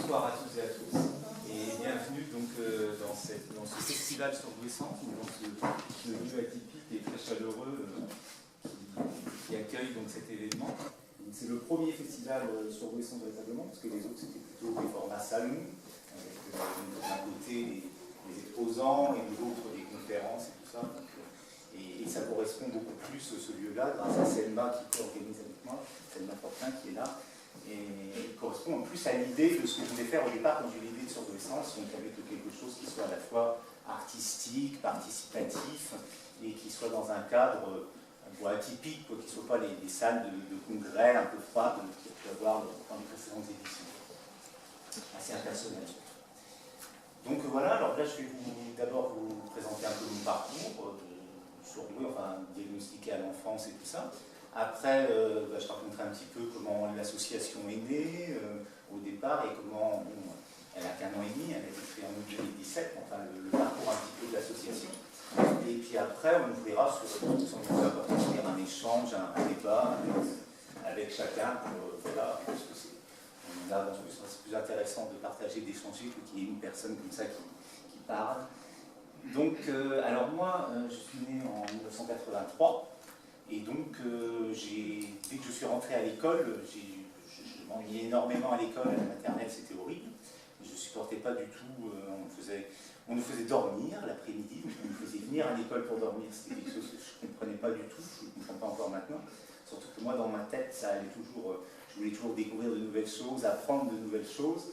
Bonsoir à toutes et à tous, et bienvenue donc, dans ce festival Surdouessant, dans ce lieu atypique et très chaleureux qui accueille donc, cet événement. C'est le premier festival Surdouessant véritablement, parce que les autres c'était plutôt des formats salons, avec d'un côté les exposants et de l'autre des conférences et tout ça. Donc, et ça correspond beaucoup plus ce lieu-là, grâce à Selma qui co-organise avec moi, Selma Fortin qui est là. Et correspond en plus à l'idée de ce que je voulais faire au départ quand j'ai eu l'idée de Surdouessance, donc avec quelque chose qui soit à la fois artistique, participatif, et qui soit dans un cadre atypique, qui ne soit pas les salles de congrès un peu froides qu'il y a pu avoir dans les précédentes éditions. Assez impersonnel. Donc voilà, alors là je vais d'abord vous présenter un peu mon parcours, surdoué, enfin diagnostiqué à l'enfance et tout ça. Après, je raconterai un petit peu comment l'association est née au départ et comment elle a qu'un an et demi, elle a été créée en 2017, enfin le parcours un petit peu de l'association. Et puis après, on ouvrira sur un échange, un débat avec chacun voilà, parce que c'est plus intéressant de partager, d'échanger que qu'il y ait une personne comme ça qui parle. Donc, alors moi, je suis né en 1983. Et donc, dès que je suis rentré à l'école, je m'ennuyais énormément à l'école, à la maternelle, c'était horrible. Je ne supportais pas du tout, on nous faisait dormir l'après-midi, on nous faisait venir à l'école pour dormir, c'était quelque chose que je ne comprenais pas du tout, je ne comprends pas encore maintenant. Surtout que moi, dans ma tête, ça allait toujours, je voulais toujours découvrir de nouvelles choses, apprendre de nouvelles choses.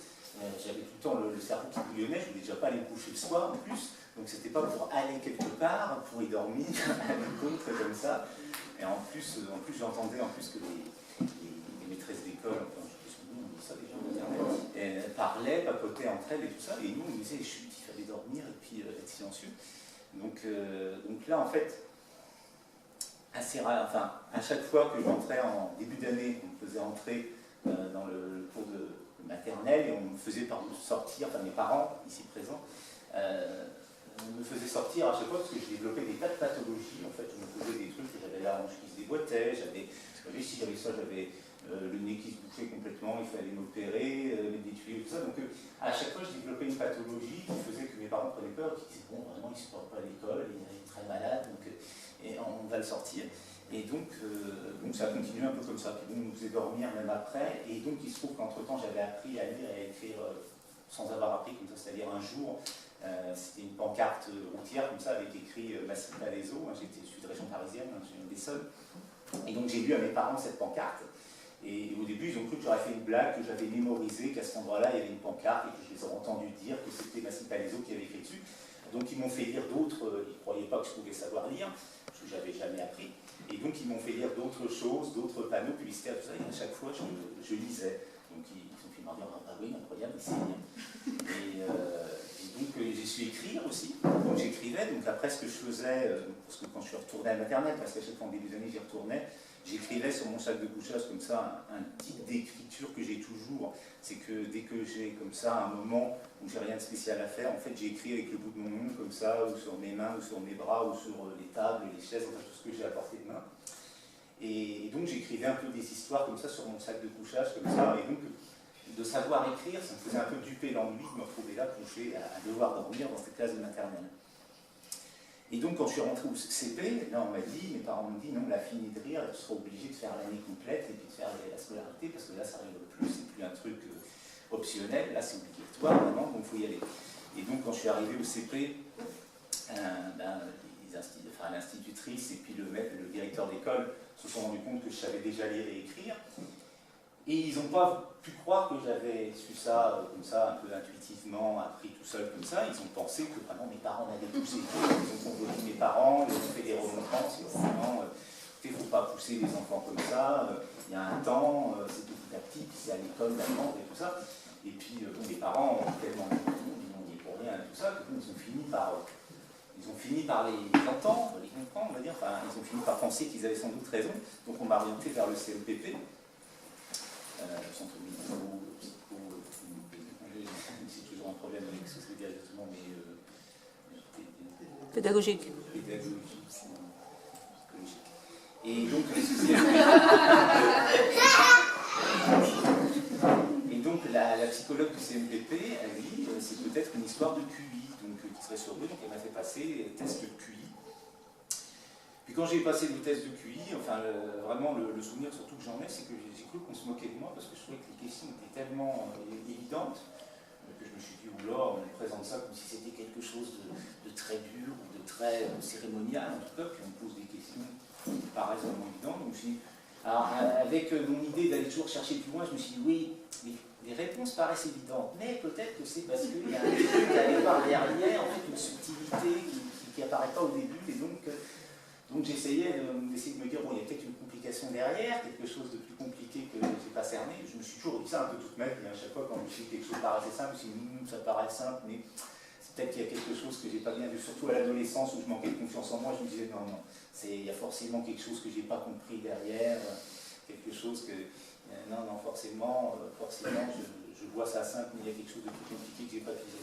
J'avais tout le temps le cerveau qui bouillonnait, je ne voulais déjà pas aller me coucher le soir en plus, donc c'était pas pour aller quelque part, pour y dormir, à l'école, comme ça. Et en plus j'entendais que les maîtresses d'école, enfin, je sais pas si on dit ça déjà en maternelle, parlaient, papotaient entre elles et tout ça, et nous on disait chut, il fallait dormir et puis être silencieux. Donc là en fait, assez rare, enfin à chaque fois que j'entrais en début d'année, on me faisait entrer dans le cours de maternelle et on me faisait sortir, enfin mes parents ici présents, me faisait sortir à chaque fois parce que je développais des tas de pathologies. En fait, je me faisais des trucs, j'avais la hanche qui se déboîtait, si j'avais ça, j'avais le nez qui se bouchait complètement, il fallait m'opérer, mettre des tuyaux, tout ça. Donc à chaque fois, je développais une pathologie qui faisait que mes parents prenaient peur, qui disaient bon, vraiment, il ne supporte pas l'école, il est très malade, donc et on va le sortir. Et donc ça a continué un peu comme ça. Puis on nous faisait dormir même après. Et donc il se trouve qu'entre-temps, j'avais appris à lire et à écrire sans avoir appris comme ça, c'est-à-dire un jour. C'était une pancarte routière comme ça avec écrit Massif Palaiso. Je suis de région parisienne, je viens d'Essonne. Et donc j'ai lu à mes parents cette pancarte. Et au début, ils ont cru que j'aurais fait une blague, que j'avais mémorisé, qu'à cet endroit-là, il y avait une pancarte et que je les ai entendus dire que c'était Massif Palaiso qui avait écrit dessus. Donc ils m'ont fait lire d'autres, ils ne croyaient pas que je pouvais savoir lire, parce que je n'avais jamais appris. Et donc ils m'ont fait lire d'autres choses, d'autres panneaux publicitaires, tout ça. Et à chaque fois, je lisais. Donc ils ont fait me dire ah oui, incroyable, c'est bien. Donc j'ai su écrire aussi, donc j'écrivais, donc après ce que je faisais, parce que quand je suis retourné à la maternelle, parce qu'à chaque fois en début d'année j'y retournais, j'écrivais sur mon sac de couchage comme ça un type d'écriture que j'ai toujours, c'est que dès que j'ai comme ça un moment où j'ai rien de spécial à faire, en fait j'écris avec le bout de mon nom comme ça, ou sur mes mains, ou sur mes bras, ou sur les tables, les chaises, enfin tout ce que j'ai à portée de main. Et donc j'écrivais un peu des histoires comme ça sur mon sac de couchage, comme ça, et donc de savoir écrire, ça me faisait un peu duper l'ennui de me retrouver là, couché, à devoir dormir dans cette classe de maternelle. Et donc, quand je suis rentré au CP, là, mes parents m'ont dit, non, la fille de rire, elle sera obligée de faire l'année complète et puis de faire la scolarité, parce que là, ça rigole plus, c'est plus un truc optionnel, là, c'est obligatoire, vraiment, donc il faut y aller. Et donc, quand je suis arrivé au CP, l'institutrice et puis le directeur d'école se sont rendus compte que je savais déjà lire et écrire. Et ils n'ont pas pu croire que j'avais su ça comme ça, un peu intuitivement, appris tout seul comme ça. Ils ont pensé que vraiment mes parents m'avaient poussé. Ils ont convoqué mes parents, ils ont fait des remontrances. Vraiment, il ne faut pas pousser les enfants comme ça. Il y a un temps, c'est petit à petit, puis c'est à l'école d'apprendre et tout ça. Et puis mes parents ont tellement dit pour rien et tout ça, que ils ont fini par les entendre, les comprendre, on va dire. Enfin, ils ont fini par penser qu'ils avaient sans doute raison. Donc on m'a orienté vers le CEPP. Centre médico, psycho, c'est toujours un problème avec ce que je veux dire exactement, mais pédagogique. Et donc, la psychologue du CNPP, elle dit c'est peut-être une histoire de QI, donc qui serait sur 2, donc elle m'a fait passer test de QI. Puis quand j'ai passé le test de QI, enfin vraiment le souvenir surtout que j'en ai, c'est que j'ai cru qu'on se moquait de moi parce que je trouvais que les questions étaient tellement évidentes que je me suis dit, oula, on me présente ça comme si c'était quelque chose de très dur ou de très cérémonial en tout cas, puis on me pose des questions qui paraissent vraiment évidentes. Donc alors, avec mon idée d'aller toujours chercher plus loin, je me suis dit, oui, les réponses paraissent évidentes, mais peut-être que c'est parce qu'il y a un truc à aller voir derrière, en fait une subtilité qui n'apparaît pas au début, et donc j'essayais d'essayer de me dire, bon, il y a peut-être une complication derrière, quelque chose de plus compliqué que je n'ai pas cerné. Je me suis toujours dit ça un peu toute ma vie. À chaque fois, quand je me suis dit quelque chose paraissait simple, je me suis dit, ça paraît simple, mais c'est peut-être qu'il y a quelque chose que je n'ai pas bien vu, surtout à l'adolescence où je manquais de confiance en moi. Je me disais, non, il y a forcément quelque chose que je n'ai pas compris derrière, quelque chose que, non, forcément, je vois ça simple, mais il y a quelque chose de plus compliqué que je n'ai pas pigé.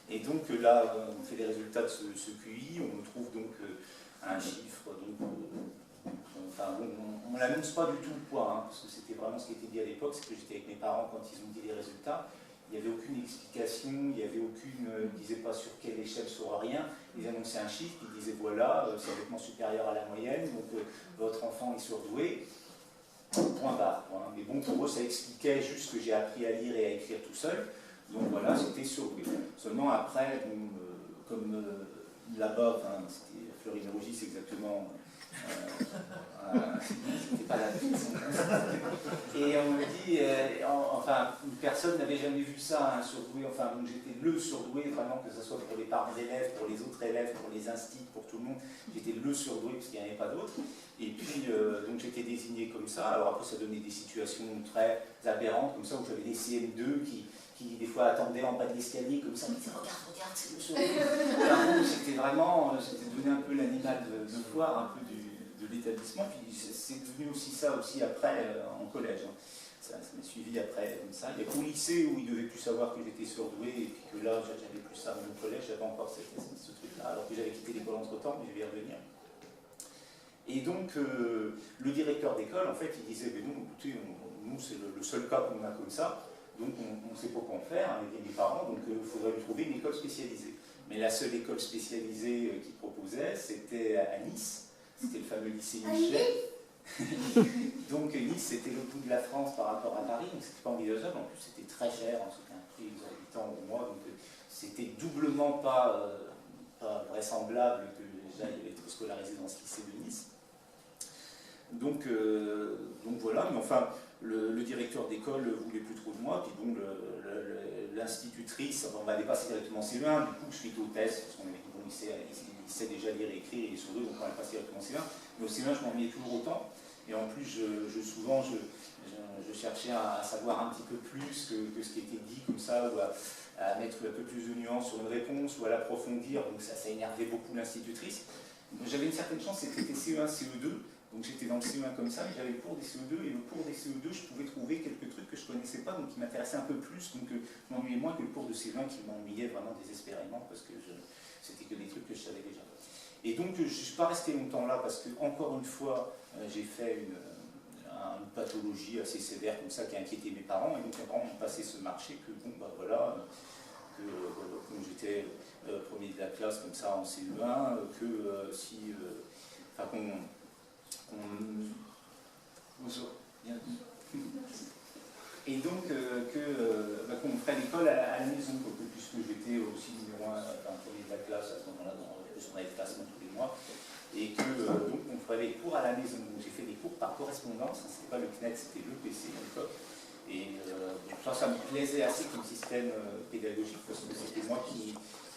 Et donc là, on fait les résultats de ce QI, on trouve donc un chiffre, donc, enfin, on ne l'annonce pas du tout le poids, hein, parce que c'était vraiment ce qui était dit à l'époque, c'est que j'étais avec mes parents quand ils ont dit les résultats, il n'y avait aucune explication, il n'y avait aucune, ils ne disaient pas sur quelle échelle, sur rien, ils annonçaient un chiffre, ils disaient voilà, c'est nettement supérieur à la moyenne, donc votre enfant est surdoué, point barre. Point. Mais bon, pour eux, ça expliquait juste que j'ai appris à lire et à écrire tout seul, donc voilà, c'était surdoué. Seulement après, bon, comme là-bas, enfin, c'était Fleury-Mérogis, c'est exactement. C'était pas la même. Et on me dit, enfin, une personne n'avait jamais vu ça, un surdoué, enfin, donc j'étais le surdoué, vraiment, que ce soit pour les parents d'élèves, pour les autres élèves, pour les instits, pour tout le monde, j'étais le surdoué parce qu'il n'y en avait pas d'autres. Et puis, donc j'étais désigné comme ça, alors après, ça donnait des situations très aberrantes, comme ça, où j'avais des CM2 qui des fois attendaient en bas de l'escalier comme ça, ils disaient regarde, c'est le surdoué. C'était vraiment, c'était devenu un peu l'animal de foire, un peu de l'établissement, puis c'est devenu aussi ça aussi après en collège. Hein. Ça m'a suivi après comme ça. Il y a qu'au lycée où ils ne devaient plus savoir que j'étais surdoué, et puis que là, j'avais plus ça. Mais au collège, j'avais encore ce truc-là, alors que j'avais quitté l'école entre-temps, mais je vais y revenir. Et donc, le directeur d'école, en fait, il disait, mais non, écoutez, nous, c'est le seul cas qu'on a comme ça. Donc on ne sait pas quoi en faire avec mes parents, donc il faudrait lui trouver une école spécialisée. Mais la seule école spécialisée qu'il proposait, c'était à Nice, c'était le fameux lycée Michelet. Donc Nice, c'était l'autre bout de la France par rapport à Paris, donc c'était pas envisageable, en plus c'était très cher, hein, c'était un prix exorbitant pour moi, donc c'était doublement pas vraisemblable que j'aille être scolarisé dans ce lycée de Nice. Donc voilà, mais enfin, le directeur d'école ne voulait plus trop de moi, puis bon, l'institutrice, on m'a dépassé directement CE1, du coup, suite au test, parce qu'on avait dit, bon, il sait déjà lire et écrire, il est sur 2, donc on va passer directement CE1, mais au CE1, je m'ennuyais toujours autant, et en plus, souvent, je cherchais à savoir un petit peu plus que ce qui était dit, comme ça, ou à mettre un peu plus de nuances sur une réponse, ou à l'approfondir, donc ça énervait beaucoup l'institutrice. J'avais une certaine chance, c'était CE1, CE2, donc j'étais dans le CE1 comme ça, mais j'avais le cours des CE2, et le cours des CE2, je pouvais trouver quelques trucs que je ne connaissais pas, donc qui m'intéressaient un peu plus, donc je m'ennuyais moins que le cours de CE1 qui m'ennuyait vraiment désespérément, parce que c'était que des trucs que je savais déjà. Et donc je ne suis pas resté longtemps là, parce que, encore une fois, j'ai fait une pathologie assez sévère comme ça qui a inquiété mes parents, et donc mes parents m'ont passé ce marché que, bon, bah voilà, comme j'étais premier de la classe comme ça en CE1, que si... Enfin, et donc qu'on me ferait l'école à la maison, puisque j'étais aussi numéro 1 premier de la classe à ce moment-là, on avait le classement tous les mois, et que donc on ferait les cours à la maison. Donc j'ai fait des cours par correspondance, c'était pas le CNET, c'était le PC à l'époque, et ça me plaisait assez comme système pédagogique, parce que c'était moi qui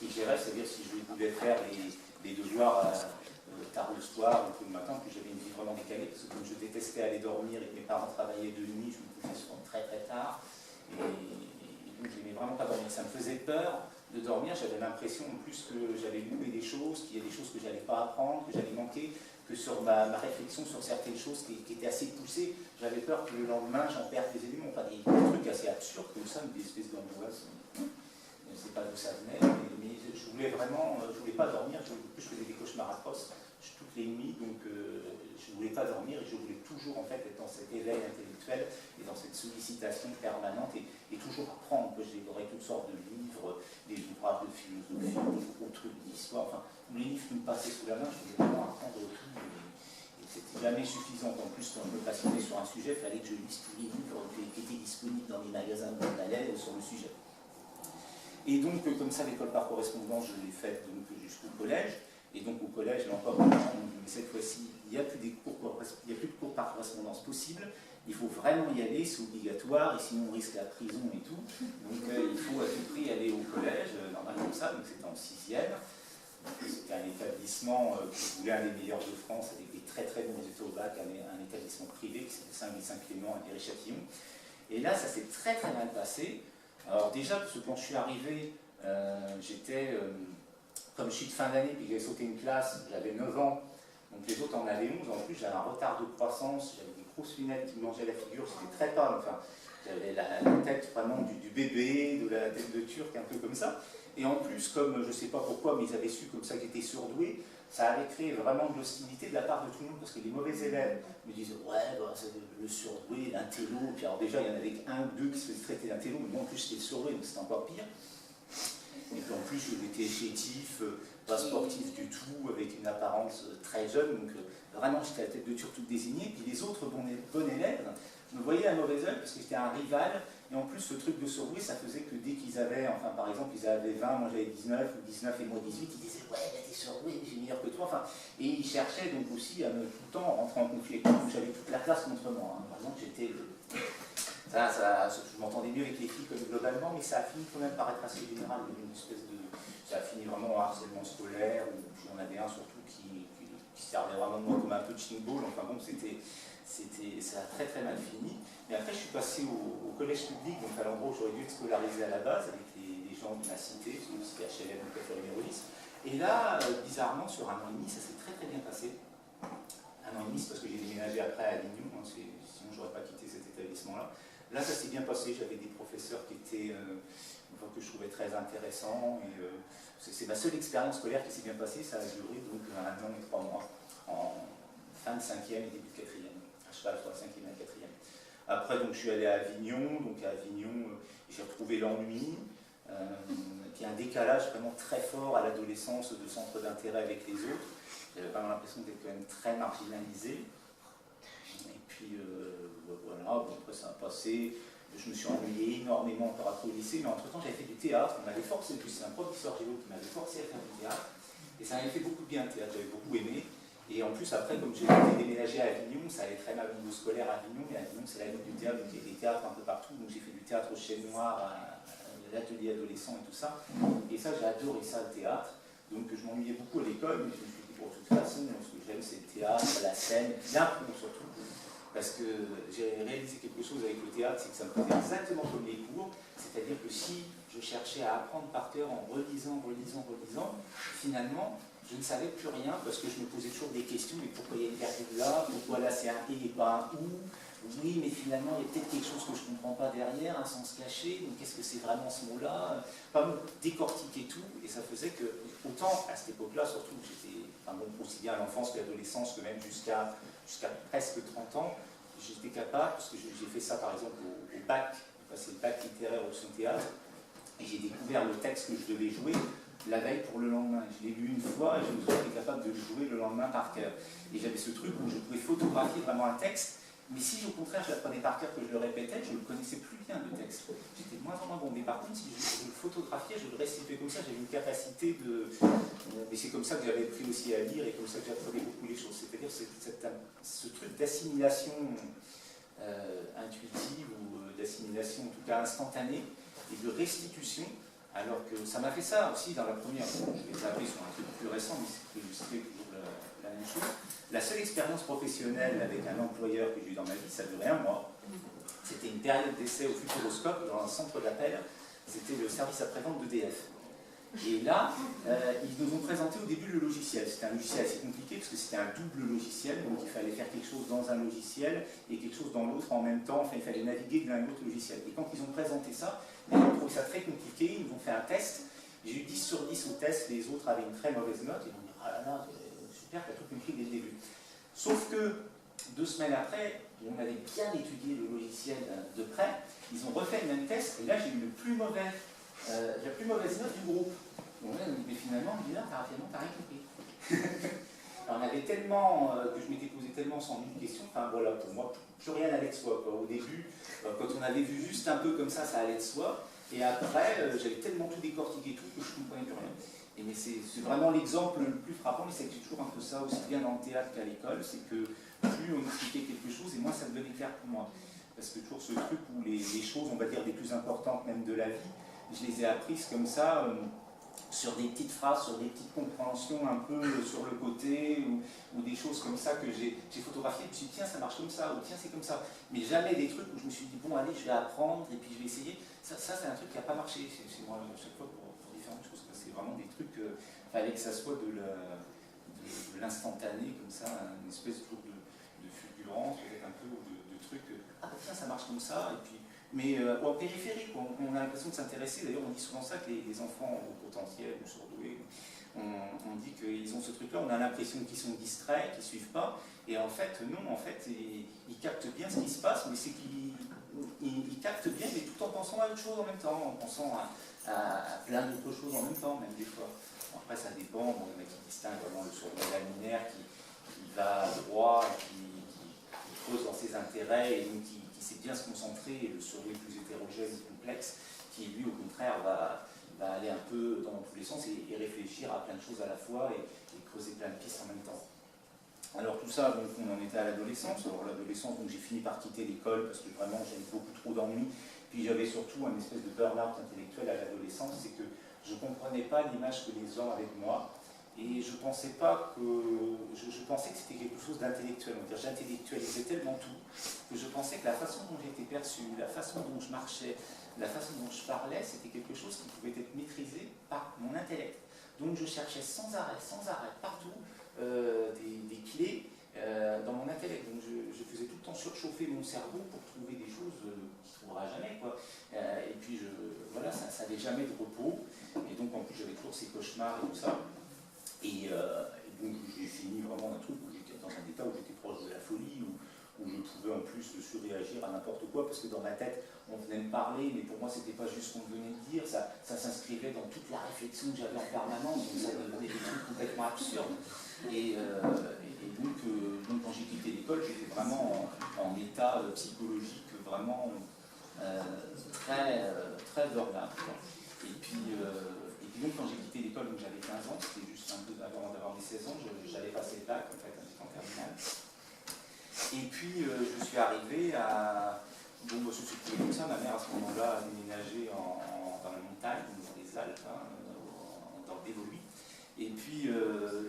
gérais, c'est-à-dire si je voulais faire les devoirs tard le soir ou tôt le matin, puis j'avais une vie vraiment décalée, parce que comme je détestais aller dormir et que mes parents travaillaient de nuit, je me couchais souvent très très tard, et donc je n'aimais vraiment pas dormir. Ça me faisait peur de dormir, j'avais l'impression en plus que j'allais louper des choses, qu'il y a des choses que je n'allais pas apprendre, que j'allais manquer, que sur ma réflexion sur certaines choses qui étaient assez poussées, j'avais peur que le lendemain j'en perde des éléments, enfin des trucs assez absurdes comme ça, des espèces d'angoisse. Je ne sais pas d'où ça venait, mais je voulais vraiment, je voulais pas dormir, je faisais des cauchemars atroces. toutes les nuits, donc je ne voulais pas dormir et je voulais toujours en fait être dans cet éveil intellectuel et dans cette sollicitation permanente et toujours apprendre. J'ai dévoré toutes sortes de livres, des ouvrages de philosophie, des trucs d'histoire, enfin tous les livres qui me passaient sous la main, je voulais vraiment apprendre tout. Et c'était jamais suffisant. En plus, quand je me passionnais sur un sujet, il fallait que je lise tous les livres qui étaient disponibles dans les magasins où on allait sur le sujet. Et donc, comme ça, l'école par correspondance, je l'ai faite jusqu'au collège. Et donc, au collège, là encore, mais cette fois-ci, il n'y a plus de cours par correspondance possible. Il faut vraiment y aller, c'est obligatoire, et sinon on risque la prison et tout. Donc, il faut à tout prix aller au collège, normalement comme ça, donc c'était en 6e. C'était un établissement qui voulait un des meilleurs de France, avec des très très bons résultats au bac, un établissement privé qui s'appelait Saint-Louis-Saint-Clément à Viry-Châtillon. Et là, ça s'est très très mal passé. Alors déjà, parce que quand je suis arrivé, j'étais, comme je suis de fin d'année, puis j'ai sauté une classe, j'avais 9 ans, donc les autres en avaient 11, en plus j'avais un retard de croissance, j'avais des grosses lunettes qui me mangeaient la figure, j'étais très pâle, enfin, j'avais la tête vraiment du bébé, de la tête de turc, un peu comme ça. Et en plus, comme je ne sais pas pourquoi, mais ils avaient su comme ça que j'étais surdoué, ça avait créé vraiment de l'hostilité de la part de tout le monde, parce que les mauvais élèves me disaient « Ouais, bah, c'est le surdoué, l'intello », puis alors déjà il y en avait un ou deux qui se faisaient traiter d'intello, mais moi en plus j'étais surdoué, donc c'était encore pire. Et puis en plus j'étais chétif, pas sportif du tout, avec une apparence très jeune, donc vraiment j'étais à la tête de turc toute désignée, puis les autres bons élèves me voyaient à mauvais œil, parce que j'étais un rival. Et en plus, ce truc de surdoué, ça faisait que dès qu'ils avaient, enfin par exemple, ils avaient 20, moi j'avais 19, ou 19 et moi 18, ils disaient « Ouais, bah, t'es surdoué, j'ai meilleur que toi ». Enfin, et ils cherchaient donc aussi à me tout le temps rentrer en conflit avec moi. J'avais toute la classe contre moi. Hein. Par exemple, j'étais... je m'entendais mieux avec les filles comme globalement, mais ça a fini quand même par être assez général. Une espèce de... Ça a fini vraiment en harcèlement scolaire, où j'en avais un surtout qui servait vraiment de moi comme un peu de ching-ball. Enfin bon, ça a très très mal fini. Mais après, je suis passé au collège public, donc à l'endroit où j'aurais dû être scolarisé à la base, avec les gens de ma cité, c'était HLM, donc Café-Mérolis. Et là, bizarrement, sur 1 an et demi, ça s'est très très bien passé. 1 an et demi, c'est parce que j'ai déménagé après à Avignon, hein, sinon je n'aurais pas quitté cet établissement-là. Là, ça s'est bien passé, j'avais des professeurs qui étaient, que je trouvais très intéressants. C'est ma seule expérience scolaire qui s'est bien passée, ça a duré donc 1 an et 3 mois, en fin de 5e et début de 4e, à cheval sur la 5e et la 4e. Après, donc, je suis allé à Avignon, j'ai retrouvé l'ennui, puis un décalage vraiment très fort à l'adolescence de centre d'intérêt avec les autres. J'avais vraiment l'impression d'être quand même très marginalisé. Et puis, voilà, bon, après ça a passé. Je me suis ennuyé énormément encore après au lycée, mais entre-temps, j'avais fait du théâtre. On m'avait forcé, c'est un professeur géo qui m'avait forcé à faire du théâtre. Et ça m'avait fait beaucoup de bien, le théâtre, j'avais beaucoup aimé. Et en plus, après, comme j'ai déménagé à Avignon, ça allait très mal au niveau scolaire à Avignon, mais Avignon, c'est la ville du théâtre, donc il y a des théâtres un peu partout. Donc j'ai fait du théâtre au Chêne Noir, à l'atelier adolescent et tout ça. Et ça, j'ai adoré ça, le théâtre. Donc je m'ennuyais beaucoup à l'école, mais je me suis dit, pour toute façon, ce que j'aime, c'est le théâtre, la scène, l'impro surtout. Parce que j'ai réalisé quelque chose avec le théâtre, c'est que ça me faisait exactement comme les cours. C'est-à-dire que si je cherchais à apprendre par cœur en relisant, finalement, je ne savais plus rien parce que je me posais toujours des questions. Mais pourquoi il y a une virgule là? Pourquoi là c'est un et et pas un ou? Oui, mais finalement il y a peut-être quelque chose que je ne comprends pas derrière, un sens caché. Donc qu'est-ce que c'est vraiment ce mot-là? Pas me décortiquer tout. Et ça faisait que, autant à cette époque-là, surtout, j'étais, aussi bien à l'enfance que à l'adolescence, que même jusqu'à presque 30 ans, j'étais capable, parce que j'ai fait ça par exemple au bac, c'est le bac littéraire option théâtre, et j'ai découvert le texte que je devais jouer la veille pour le lendemain. Je l'ai lu une fois et je me suis été capable de le jouer le lendemain par cœur. Et j'avais ce truc où je pouvais photographier vraiment un texte, mais si au contraire je l'apprenais par cœur, que je le répétais, je ne le connaissais plus bien le texte. J'étais de moins en moins bon. Mais par contre, si je le photographiais, je le récitais comme ça, j'avais une capacité de... Et c'est comme ça que j'avais appris aussi à lire et comme ça que j'apprenais beaucoup les choses. C'est-à-dire ce truc d'assimilation intuitive ou d'assimilation en tout cas instantanée et de restitution. Alors que ça m'a fait ça aussi dans la première, je vais taper sur un truc plus récent, mais c'est illustré toujours la même chose. La seule expérience professionnelle avec un employeur que j'ai eu dans ma vie, ça durait 1 mois. C'était une période d'essai au Futuroscope, dans un centre d'appel. C'était le service après-vente d'EDF. Et là, ils nous ont présenté au début le logiciel. C'était un logiciel assez compliqué parce que c'était un double logiciel, donc il fallait faire quelque chose dans un logiciel et quelque chose dans l'autre en même temps. Enfin, il fallait naviguer de l'un à l'autre logiciel. Et quand ils ont présenté ça, ils ont trouvé ça très compliqué. Ils nous ont fait un test. J'ai eu 10 sur 10 au test, les autres avaient une très mauvaise note. Ils m'ont dit, ah là là, super, tu as tout compris dès le début. Sauf que 2 semaines après, on avait bien étudié le logiciel de près, ils ont refait le même test, et là j'ai eu la plus mauvaise note du groupe. Donc là, mais finalement, on me dit là, t'as rien compris. Alors, on avait tellement, que je m'étais posé tellement 100 000 questions, enfin voilà, pour moi, plus rien n'allait de soi. Quoi. Au début, quand on avait vu juste un peu comme ça allait de soi, et après, j'avais tellement tout décortiqué tout que je ne comprenais plus rien. Et mais c'est vraiment l'exemple le plus frappant, mais c'est toujours un peu ça, aussi bien dans le théâtre qu'à l'école, c'est que plus on expliquait quelque chose, et moins ça devenait clair pour moi. Parce que toujours ce truc où les choses, on va dire, les plus importantes même de la vie, je les ai apprises comme ça, sur des petites phrases, sur des petites compréhensions un peu sur le côté, ou des choses comme ça que j'ai photographiées, et je me suis dit, tiens, ça marche comme ça, ou tiens, c'est comme ça. Mais jamais des trucs où je me suis dit, bon, allez, je vais apprendre, et puis je vais essayer. Ça c'est un truc qui n'a pas marché chez moi à chaque fois pour différentes choses. C'est vraiment des trucs, fallait que ça soit de l'instantané, comme ça, une espèce de fulgurance, peut-être un peu, ou de truc, ah tiens, ça marche comme ça, et puis. Mais en périphérique, on a l'impression de s'intéresser. D'ailleurs, on dit souvent ça que les enfants au potentiel ou surdoués, on dit qu'ils ont ce truc-là, on a l'impression qu'ils sont distraits, qu'ils ne suivent pas. Et en fait, non, en fait, ils captent bien ce qui se passe, mais c'est qu'ils captent bien, mais tout en pensant à autre chose en même temps, en pensant à plein d'autres choses en même temps, même des fois. Bon, après, ça dépend. Bon, il y en a qui distinguent vraiment le sourd laminaire qui va droit, qui creuse dans ses intérêts et donc qui sait bien se concentrer, et le sourd plus hétérogène et complexe, qui lui au contraire va aller un peu dans tous les sens et réfléchir à plein de choses à la fois et creuser plein de pistes en même temps. Alors tout ça, donc, on en était à l'adolescence. Alors l'adolescence, donc j'ai fini par quitter l'école parce que vraiment j'avais beaucoup trop d'ennuis. Puis j'avais surtout un espèce de burn-out intellectuel à l'adolescence, c'est que je ne comprenais pas l'image que les gens avaient de moi. Et je pensais pas que. Je pensais que c'était quelque chose d'intellectuel. J'intellectualisais tellement tout que je pensais que la façon dont j'étais perçu, la façon dont je marchais, la façon dont je parlais, c'était quelque chose qui pouvait être maîtrisé par mon intellect. Donc je cherchais sans arrêt, partout, des clés dans mon intellect. Donc je faisais tout le temps surchauffer mon cerveau pour trouver des choses qu'il ne trouvera jamais. Quoi. Et puis voilà, ça n'avait jamais de repos. Et donc en plus j'avais toujours ces cauchemars et tout ça. Et donc j'ai fini vraiment un truc où j'étais dans un état où j'étais proche de la folie, où je pouvais en plus surréagir à n'importe quoi, parce que dans ma tête, on venait me parler, mais pour moi, c'était pas juste ce qu'on venait de dire, ça s'inscrivait dans toute la réflexion que j'avais en permanence, donc ça devenait des trucs complètement absurdes. Et donc, quand j'ai quitté l'école, j'étais vraiment en état psychologique vraiment très burn-out. Et puis donc, quand j'ai quitté l'école, j'avais 15 ans, c'était juste un peu avant d'avoir mes 16 ans, j'allais passer le bac, en fait, en terminale. Et puis, je suis arrivé à... Bon, je suis trouvé comme ça, ma mère, à ce moment-là, a déménagé dans la montagne, dans les Alpes, dans le Dévoluy. Et puis,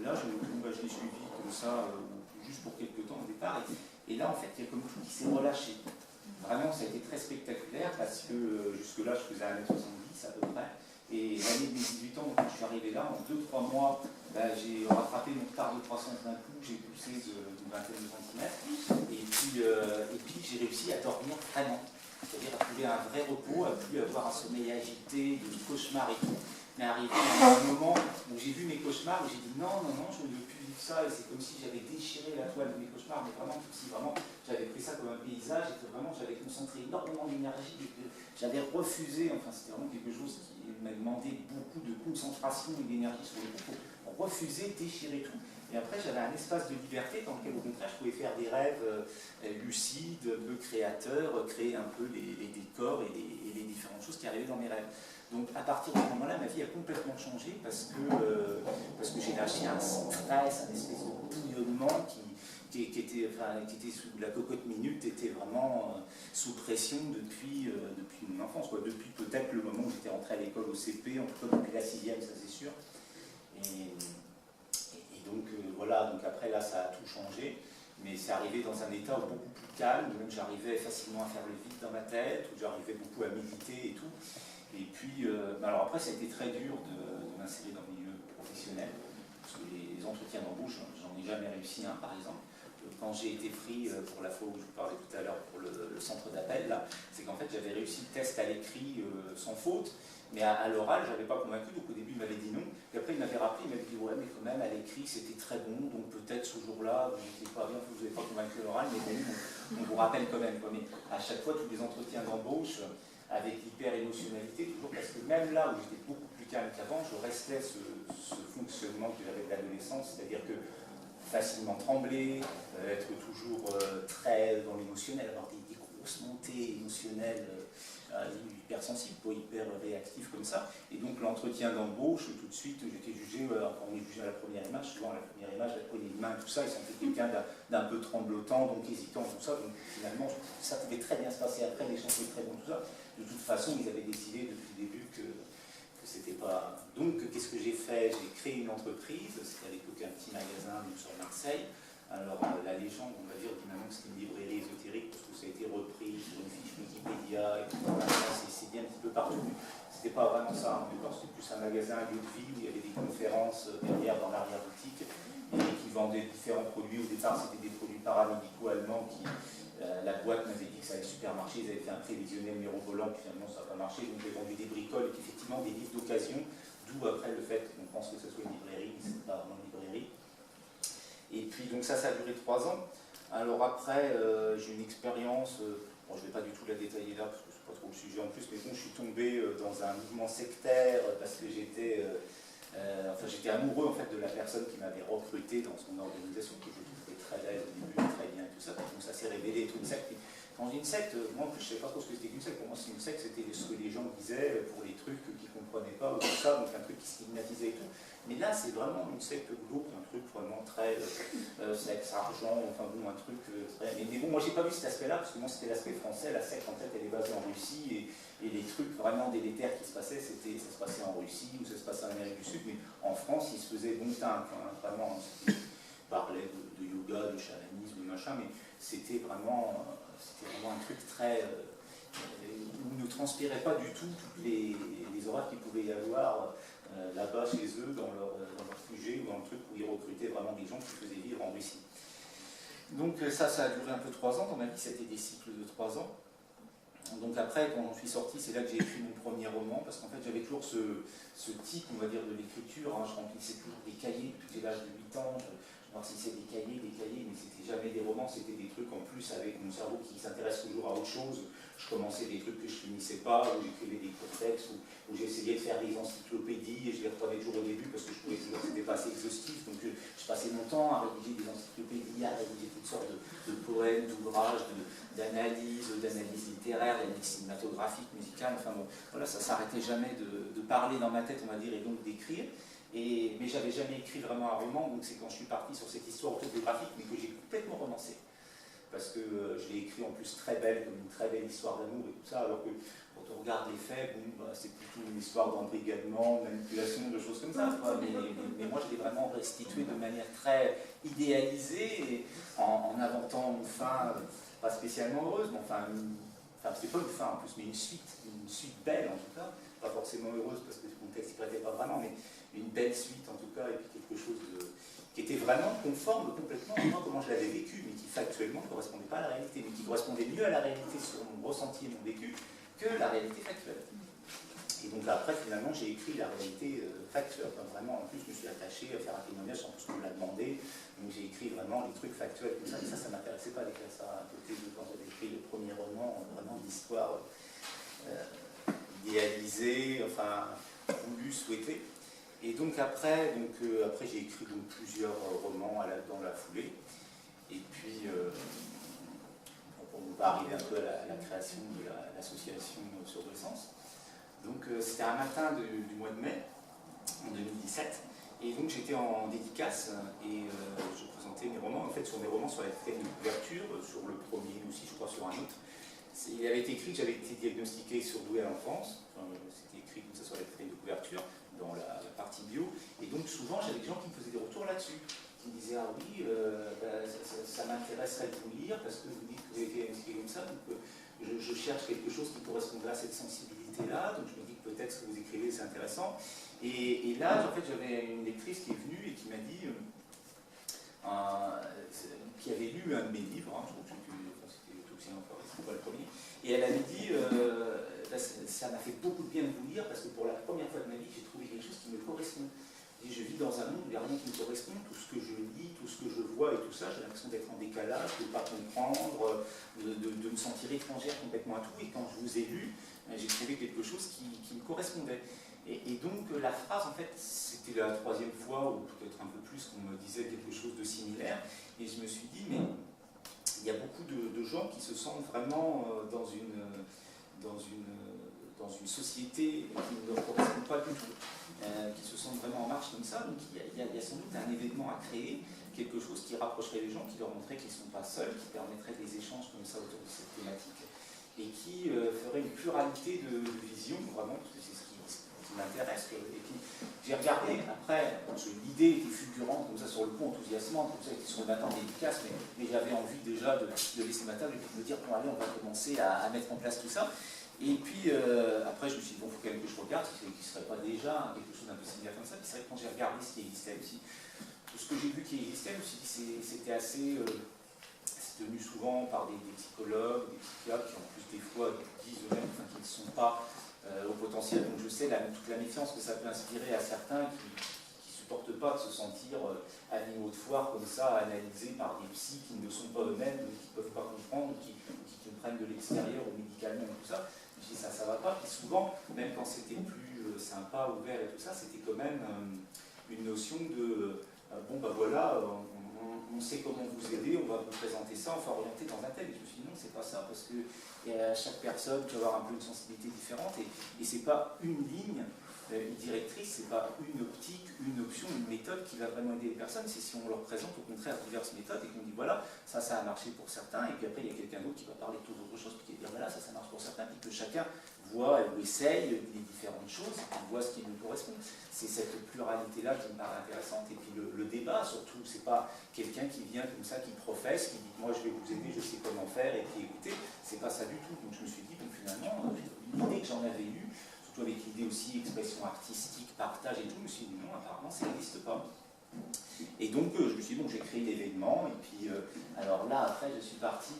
là, je l'ai suivi comme ça, juste pour quelques temps au départ. Et là, en fait, il y a comme tout qui s'est relâché. Vraiment, ça a été très spectaculaire, parce que jusque-là, je faisais 1m70 à peu près. Et l'année de mes 18 ans, quand je suis arrivé là, en 2-3 mois, j'ai rattrapé mon retard de croissance d'un coup, j'ai poussé d'une vingtaine de centimètres, et puis j'ai réussi à dormir vraiment, c'est-à-dire à trouver un vrai repos, à plus avoir un sommeil agité, de cauchemars et tout, mais arrivé à un moment où j'ai vu mes cauchemars, et j'ai dit non, je ne veux plus vivre ça, et c'est comme si j'avais déchiré la toile de mes cauchemars, mais vraiment, comme si vraiment j'avais pris ça comme un paysage, et que vraiment j'avais concentré énormément d'énergie, et que j'avais refusé, enfin c'était vraiment quelque chose qui m'a demandé beaucoup de concentration et d'énergie sur le coup pour refuser, déchirer tout. Et après, j'avais un espace de liberté dans lequel, au contraire, je pouvais faire des rêves lucides, un peu créateurs, créer un peu les décors et les différentes choses qui arrivaient dans mes rêves. Donc, à partir de ce moment-là, ma vie a complètement changé parce que j'ai lâché un stress, un espèce de bouillonnement qui était sous la cocotte minute, était vraiment sous pression depuis mon enfance, quoi. Depuis peut-être le moment où j'étais rentré à l'école au CP, en tout cas depuis la 6e, ça c'est sûr. Et donc voilà, donc après là ça a tout changé, mais c'est arrivé dans un état beaucoup plus calme, où j'arrivais facilement à faire le vide dans ma tête, où j'arrivais beaucoup à méditer et tout. Et puis, alors après ça a été très dur de m'insérer dans le milieu professionnel, parce que les entretiens d'embauche, j'en ai jamais réussi un par exemple. quand j'ai été pris pour la fois où je vous parlais tout à l'heure pour le centre d'appel, c'est qu'en fait j'avais réussi le test à l'écrit sans faute, mais à l'oral je n'avais pas convaincu, donc au début il m'avait dit non, puis après il m'avait rappelé, il m'avait dit ouais mais quand même à l'écrit c'était très bon, donc peut-être ce jour-là vous n'étiez pas bien, vous n'avez pas convaincu à l'oral, mais bon, on vous rappelle quand même. Mais à chaque fois tous les entretiens d'embauche, avec l'hyper-émotionnalité, toujours parce que même là où j'étais beaucoup plus calme qu'avant, je restais ce fonctionnement que j'avais de l'adolescence, c'est-à-dire que facilement trembler, être toujours très dans l'émotionnel, avoir des grosses montées émotionnelles, hypersensible, pas hyper réactif comme ça. Et donc l'entretien d'embauche, tout de suite, j'étais jugé, on est jugé à la première image, souvent à la première image, la poignée de main, tout ça, ils sentait quelqu'un d'un peu tremblotant, donc hésitant, tout ça. Donc finalement, ça pouvait très bien se passer après, les gens étaient très bons, tout ça. De toute façon, ils avaient décidé depuis le début que c'était pas... Donc, qu'est-ce que j'ai fait? J'ai créé une entreprise, c'était à l'époque un petit magasin sur Marseille. Alors, la légende, on va dire finalement que c'était une librairie ésotérique, parce que ça a été repris sur une fiche Wikipédia, et tout ça, c'est bien un petit peu partout. C'était pas vraiment ça, hein. C'était plus un magasin, un lieu de vie, où il y avait des conférences derrière dans l'arrière-boutique, et qui vendaient différents produits. Au départ, c'était des produits paramédicaux allemands qui... la boîte m'avait dit que ça allait super marcher, ils avaient fait un prévisionnel mirobolant, puis finalement ça n'a pas marché, donc j'ai vendu des bricoles et effectivement des livres d'occasion, d'où après le fait qu'on pense que ce soit une librairie, mais ce n'est pas vraiment une librairie. Et puis donc ça a duré 3 ans. Alors après, j'ai une expérience, bon, je ne vais pas du tout la détailler là, parce que ce n'est pas trop le sujet en plus, mais bon, je suis tombé dans un mouvement sectaire, parce que j'étais amoureux en fait de la personne qui m'avait recruté dans son organisation, que je trouvais très belle au début, très bien et tout ça. Donc ça s'est révélé être une secte. Quand je dis une secte, moi en plus je ne savais pas trop ce que c'était qu'une secte. Pour moi c'est une secte, c'était ce que les gens disaient pour les trucs qu'ils ne comprenaient pas ou tout ça, donc un truc qui stigmatisait et tout. Mais là c'est vraiment une secte glauque, un truc vraiment très sexe, argent, enfin bon, un truc très... Mais bon, moi j'ai pas vu cet aspect-là, parce que moi c'était l'aspect français, la secte en fait elle est basée en Russie, et les trucs vraiment délétères qui se passaient, ça se passait en Russie ou ça se passait en Amérique du Sud, mais en France il se faisait bon teint, hein, vraiment, on parlait de yoga, de chamanisme, de machin, mais c'était vraiment un truc très... où ne transpiraient pas du tout toutes les horreurs qu'il pouvait y avoir là-bas chez eux, dans leur QG ou dans le truc où ils recrutaient vraiment des gens qui faisaient vivre en Russie. Donc ça a duré un peu 3 ans, dans ma vie c'était des cycles de 3 ans. Donc après, quand je suis sorti, c'est là que j'ai écrit mon premier roman, parce qu'en fait j'avais toujours ce type, on va dire, de l'écriture, hein. Je remplissais toujours des cahiers depuis l'âge de 8 ans, je remplissais des cahiers, mais c'était jamais des romans, c'était des trucs en plus avec mon cerveau qui s'intéresse toujours à autre chose. Je commençais des trucs que je finissais pas, où j'écrivais des courts textes, où j'essayais de faire des encyclopédies, et je les reprenais toujours au début parce que je trouvais toujours que c'était pas assez exhaustif, donc je passais mon temps à rédiger des encyclopédies, à rédiger toutes sortes de poèmes, d'ouvrages, d'analyses littéraires, d'analyses cinématographiques, musicales, enfin bon, voilà, ça s'arrêtait jamais de parler dans ma tête, on va dire, et donc d'écrire. Mais j'avais jamais écrit vraiment un roman, donc c'est quand je suis parti sur cette histoire autobiographique, mais que j'ai complètement romancé. Parce que je l'ai écrit en plus très belle, comme une très belle histoire d'amour et tout ça, alors que quand on regarde les faits, bon, c'est plutôt une histoire d'embrigadement, de manipulation, de choses comme ça. Mais moi, je l'ai vraiment restitué de manière très idéalisée, et en inventant une fin pas spécialement heureuse, mais enfin c'est pas une fin en plus, mais une suite belle en tout cas, pas forcément heureuse parce que le contexte ne prêtait pas vraiment, mais une belle suite en tout cas, et puis quelque chose qui était vraiment conforme complètement à moi, comment je l'avais vécu, mais qui factuellement ne correspondait pas à la réalité, mais qui correspondait mieux à la réalité sur mon ressenti et mon vécu que la réalité factuelle. Et donc là, après, finalement, j'ai écrit la réalité factuelle. Enfin, vraiment, en plus, je me suis attaché à faire un témoignage sans qu'on me l'a demandé. Donc j'ai écrit vraiment les trucs factuels comme ça. Et ça ne m'intéressait pas d'écrire ça à côté de quand j'avais écrit le premier roman, vraiment d'histoire idéalisée, enfin, voulue, souhaitée. Et donc après j'ai écrit donc plusieurs romans dans la foulée. Et puis, on va arriver un peu à la création de l'association Sur Deux Sens. Donc c'était un matin du mois de mai, en 2017. Et donc j'étais en dédicace et je présentais mes romans. En fait, sur mes romans, sur la quatrième de couverture, sur le premier aussi, je crois, sur un autre. Il avait été écrit que j'avais été diagnostiqué surdoué à l'enfance. Enfin, c'était écrit comme ça sur la quatrième de couverture, dans la partie bio. Et donc souvent, j'avais des gens qui me faisaient des retours là-dessus, qui me disaient « Ah oui, ça m'intéresserait de vous lire, parce que vous dites que vous avez été diagnostiqué comme ça, donc je cherche quelque chose qui correspondrait à cette sensibilité-là, donc je me dis que peut-être ce que vous écrivez, c'est intéressant. » Et là, en fait, j'avais une lectrice qui est venue et qui m'a dit « qui avait lu un de mes livres, je trouve que c'était Toxine en forêt, c'était pas le premier, et elle avait dit ça m'a fait beaucoup de bien de vous lire parce que pour la première fois de ma vie, j'ai trouvé quelque chose qui me correspond. Et je vis dans un monde où il n'y a rien qui me correspond, tout ce que je lis, tout ce que je vois et tout ça, j'ai l'impression d'être en décalage, de ne pas comprendre, de me sentir étrangère complètement à tout. Et quand je vous ai lu, j'ai trouvé quelque chose qui me correspondait. Et donc la phrase, en fait, c'était la troisième fois, ou peut-être un peu plus, qu'on me disait quelque chose de similaire. Et je me suis dit, mais il y a beaucoup de gens qui se sentent vraiment dans une société qui ne leur correspond pas du tout, qui se sentent vraiment en marche comme ça. Donc il y a sans doute un événement à créer, quelque chose qui rapprocherait les gens, qui leur montrerait qu'ils ne sont pas seuls, qui permettrait des échanges comme ça autour de cette thématique, et qui ferait une pluralité de visions, vraiment, parce que c'est ce qui m'intéresse. Et puis j'ai regardé, après, l'idée était fulgurante, comme ça sur le pont, enthousiasmante, comme ça, était sur le matin dédicace, mais j'avais envie déjà de laisser ma table et puis de me dire, bon allez, on va commencer à mettre en place tout ça. Et puis après, je me suis dit, bon, il faut quand même que je regarde, qui ne serait pas déjà quelque chose d'un peu similaire comme ça. Puis c'est vrai que quand j'ai regardé ce qui existait aussi, tout ce que j'ai vu qui existait, je me suis dit, c'était assez. C'est tenu souvent par des psychologues, des psychiatres qui en plus des fois disent eux-mêmes qu'ils ne sont pas au potentiel. Donc je sais toute la méfiance que ça peut inspirer à certains qui ne supportent pas de se sentir animaux de foire comme ça, analysés par des psys qui ne le sont pas eux-mêmes, qui ne peuvent pas comprendre, qui prennent de l'extérieur ou médicalement et tout ça. Je dis ça va pas. Puis souvent, même quand c'était plus sympa, ouvert et tout ça, c'était quand même une notion de bon ben voilà, on sait comment vous aider, on va vous présenter ça, on va orienter dans un tel. Et je me suis dit non, c'est pas ça, parce que chaque personne peut avoir un peu une sensibilité différente et c'est pas une ligne, une directrice, c'est pas une optique, une option, une méthode qui va vraiment aider les personnes. C'est si on leur présente au contraire diverses méthodes et qu'on dit voilà, ça a marché pour certains, et puis après il y a quelqu'un d'autre qui va parler de toute autre chose, puis qui va dire voilà, ça marche pour certains, puis que chacun voit ou essaye les différentes choses, et voit ce qui lui correspond. C'est cette pluralité-là qui me paraît intéressante. Et puis le débat, surtout, c'est pas quelqu'un qui vient comme ça, qui professe, qui dit moi je vais vous aider, je sais comment faire, et puis écoutez, c'est pas ça du tout. Donc je me suis dit, bon, finalement, l'idée que j'en avais eue, surtout avec l'idée aussi expression artistique, partage et tout, je me suis dit non, apparemment ça n'existe pas. Et donc je me suis dit bon, j'ai créé l'événement, et puis alors là après je suis parti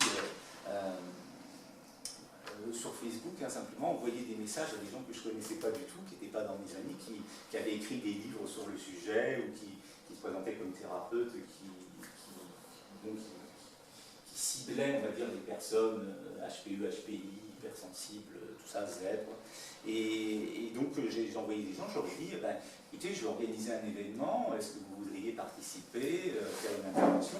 sur Facebook, simplement envoyer des messages à des gens que je ne connaissais pas du tout, qui n'étaient pas dans mes amis, qui avaient écrit des livres sur le sujet, ou qui se présentaient comme thérapeutes, qui ciblaient, on va dire, des personnes HPE, HPI, hypersensibles, tout ça, Z. Et donc j'ai envoyé des gens, je leur ai dit, écoutez, je vais organiser un événement, est-ce que vous voudriez participer, faire une intervention?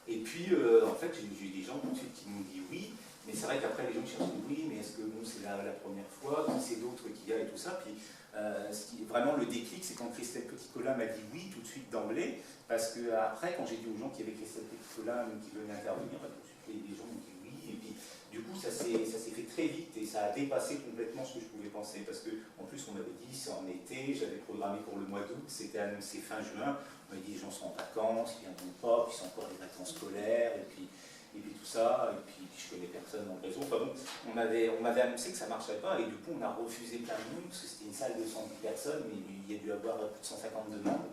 Et puis, en fait, j'ai eu des gens tout de suite qui m'ont dit oui. Mais c'est vrai qu'après, les gens cherchent oui, mais est-ce que bon, c'est la première fois, qui c'est d'autres qui y a et tout ça. Puis, ce qui est vraiment le déclic, c'est quand Christelle Petit-Colin m'a dit oui tout de suite d'emblée, parce que après, quand j'ai dit aux gens qu'il y avait Christelle Petit-Colin qui venaient intervenir, tout de suite, les gens m'ont dit oui. Et puis, du coup, ça s'est fait très vite et ça a dépassé complètement ce que je pouvais penser, parce que en plus, on m'avait dit c'est en été, j'avais programmé pour le mois d'août, c'était annoncé fin juin. On m'avait dit les gens sont en vacances, ils ne viendront pas, puis c'est encore les vacances scolaires, et puis tout ça, et puis je connais personne dans le réseau. Enfin bon, on m'avait annoncé que ça ne marcherait pas, et du coup on a refusé plein de monde, parce que c'était une salle de 110 personnes, mais il y a dû avoir plus de 150 demandes.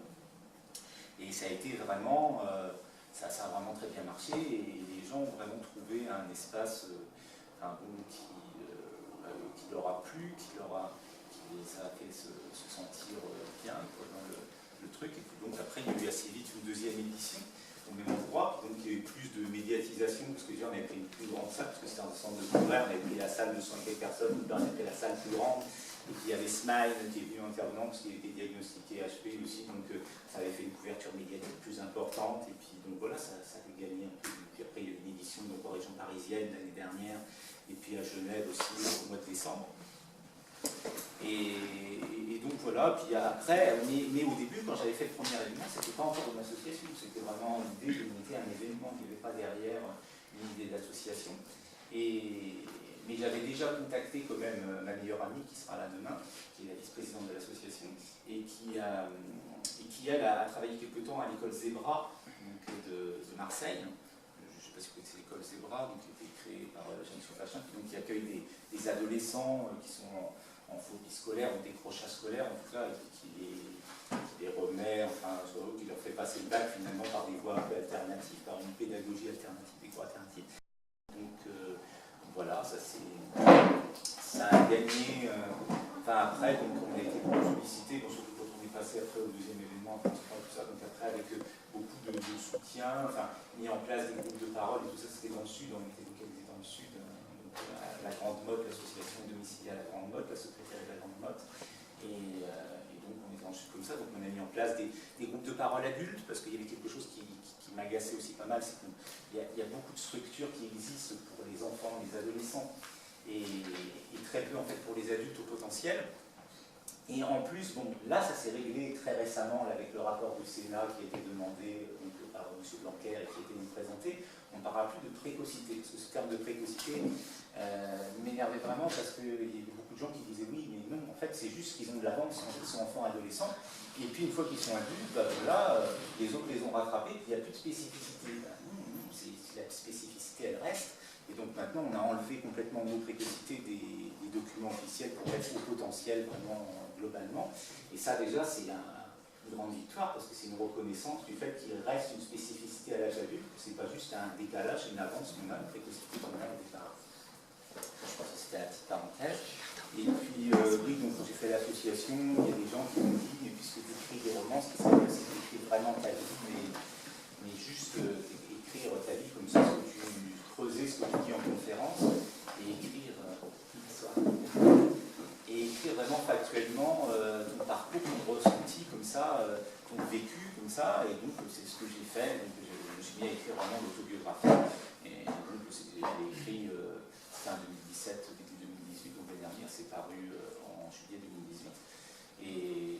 Et ça a été vraiment, ça a vraiment très bien marché, et les gens ont vraiment trouvé un espace qui leur a plu, ça a fait se sentir bien dans le truc. Et puis donc après il y a eu assez vite une deuxième édition au même endroit, donc il y a eu plus de médiatisation, parce que déjà on avait pris une plus grande salle, parce que c'était un centre de congrès, on avait pris la salle de 100 et quelques personnes, on avait pris la salle plus grande, et puis il y avait Smile qui est venu intervenant, parce qu'il était diagnostiqué HP aussi, donc ça avait fait une couverture médiatique plus importante, et puis donc voilà, ça avait gagné un peu. Puis après il y a eu une édition donc, en région parisienne l'année dernière, et puis à Genève aussi au mois de décembre. Et donc voilà, puis après, mais au début, quand j'avais fait le premier événement, c'était pas encore une association, c'était vraiment l'idée de monter un événement, il n'y avait pas derrière une idée d'association. Mais j'avais déjà contacté quand même ma meilleure amie, qui sera là demain, qui est la vice-présidente de l'association, et qui elle, a travaillé quelque temps à l'école Zebra donc, de Marseille. Je ne sais pas si vous connaissez l'école Zebra, donc, qui a été créée par Jeanne Fachin, qui accueille des adolescents qui sont en phobie scolaire ou décrochage scolaire, en tout cas, et qui les remet, enfin, qui leur fait passer le bac finalement par des voies un peu alternatives, par une pédagogie alternative, des voies alternatives. Donc voilà, ça a gagné. Enfin après, donc on a été beaucoup sollicité, bon, surtout quand on est passé après au deuxième événement, tout ça, donc après avec beaucoup de soutien, enfin mis en place des groupes de parole et tout ça, c'était dans le sud, on était localisé dans le sud, donc, à la Grande Motte, l'association domiciliée à la Grande Motte, la secrétaire de la Grande Motte, et donc on est dans le sud comme ça, donc on a mis en place des groupes de parole adultes, parce qu'il y avait quelque chose qui m'agaçait aussi pas mal, c'est qu'il y a beaucoup de structures qui existent pour les enfants, les adolescents, et très peu en fait pour les adultes au potentiel. Et en plus, bon, là ça s'est réglé très récemment là, avec le rapport du Sénat qui a été demandé donc, par M. Blanquer et qui a été présenté. On ne parlera plus de précocité, parce que ce terme de précocité m'énervait vraiment parce qu'il y avait beaucoup de gens qui disaient oui, mais non, en fait c'est juste qu'ils ont de l'avance quand ils sont enfants adolescents, et puis une fois qu'ils sont adultes, bah, voilà, les autres les ont rattrapés, puis il n'y a plus de spécificité. La spécificité elle reste, et donc maintenant on a enlevé complètement nos précocités des documents officiels pour être au potentiel vraiment globalement, et ça déjà c'est une grande victoire parce que c'est une reconnaissance du fait qu'il reste une spécificité à l'âge adulte, que c'est pas juste un décalage, une avance qu'on a, une précocité qu'on a au départ. Je pense que c'était la petite parenthèse. Et puis, oui, donc quand j'ai fait l'association, il y a des gens qui m'ont dit, mais puisque tu écris des romans, ce qui serait bien, c'est d'écrire vraiment ta vie, mais juste écrire ta vie comme ça, ce que tu creusais, ce que tu dis en conférence, et écrire vraiment factuellement ton parcours, ton ressenti comme ça, ton vécu comme ça, et donc c'est ce que j'ai fait, donc je me suis mis à écrire vraiment l'autobiographie, et donc j'ai écrit fin 2017, début 2018, donc l'année dernière, c'est paru en juillet 2018, mais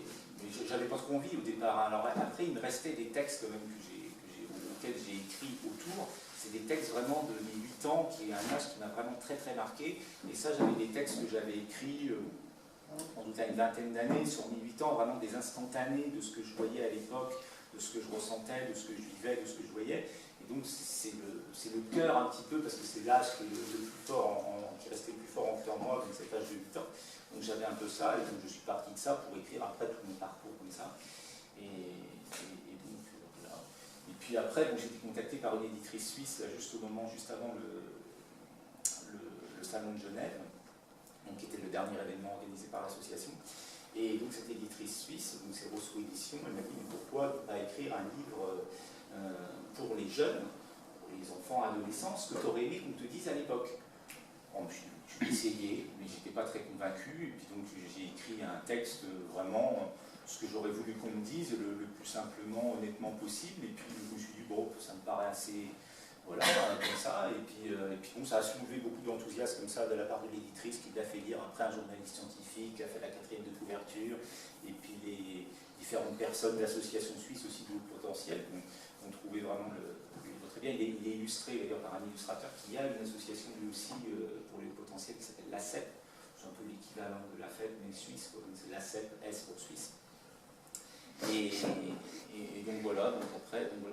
j'avais pas trop envie au départ, hein. Alors après il me restait des textes quand même auxquels j'ai écrit autour. C'est des textes vraiment de mes 8 ans, qui est un âge qui m'a vraiment très très marqué. Et ça, j'avais des textes que j'avais écrits en tout cas une vingtaine d'années, sur mes 8 ans, vraiment des instantanés de ce que je voyais à l'époque, de ce que je ressentais, de ce que je vivais, de ce que je voyais. Et donc c'est le cœur un petit peu, parce que c'est l'âge qui est le plus fort, qui restait le plus fort ancré en moi, donc cet âge de 8 ans. Donc j'avais un peu ça, et donc je suis parti de ça pour écrire après tout mon parcours comme ça. Et donc voilà. Et puis après, j'ai été contacté par une éditrice suisse, là, juste avant le salon de Genève, donc, qui était le dernier événement organisé par l'association. Et donc cette éditrice suisse, donc c'est Rousseau Édition, elle m'a dit, mais pourquoi ne pas écrire un livre pour les jeunes, pour les enfants, adolescents, ce que tu aurais aimé qu'on te dise à l'époque. Bon, je l'ai essayé, mais je n'étais pas très convaincu, et puis donc j'ai écrit un texte vraiment, ce que j'aurais voulu qu'on me dise, le plus simplement, honnêtement possible, et puis je me suis dit, bon, ça me paraît assez... Voilà, comme ça, et puis bon, ça a soulevé beaucoup d'enthousiasme comme ça de la part de l'éditrice qui l'a fait lire après un journaliste scientifique, qui a fait la 4e de couverture, et puis les différentes personnes de l'association suisse aussi de haut potentiel ont trouvé vraiment le livre très bien. Il est illustré d'ailleurs par un illustrateur qui a une association lui aussi pour le haut potentiel qui s'appelle l'ACEP, c'est un peu l'équivalent de la FEP mais suisse, c'est l'ACEP, S pour Suisse. Et donc voilà,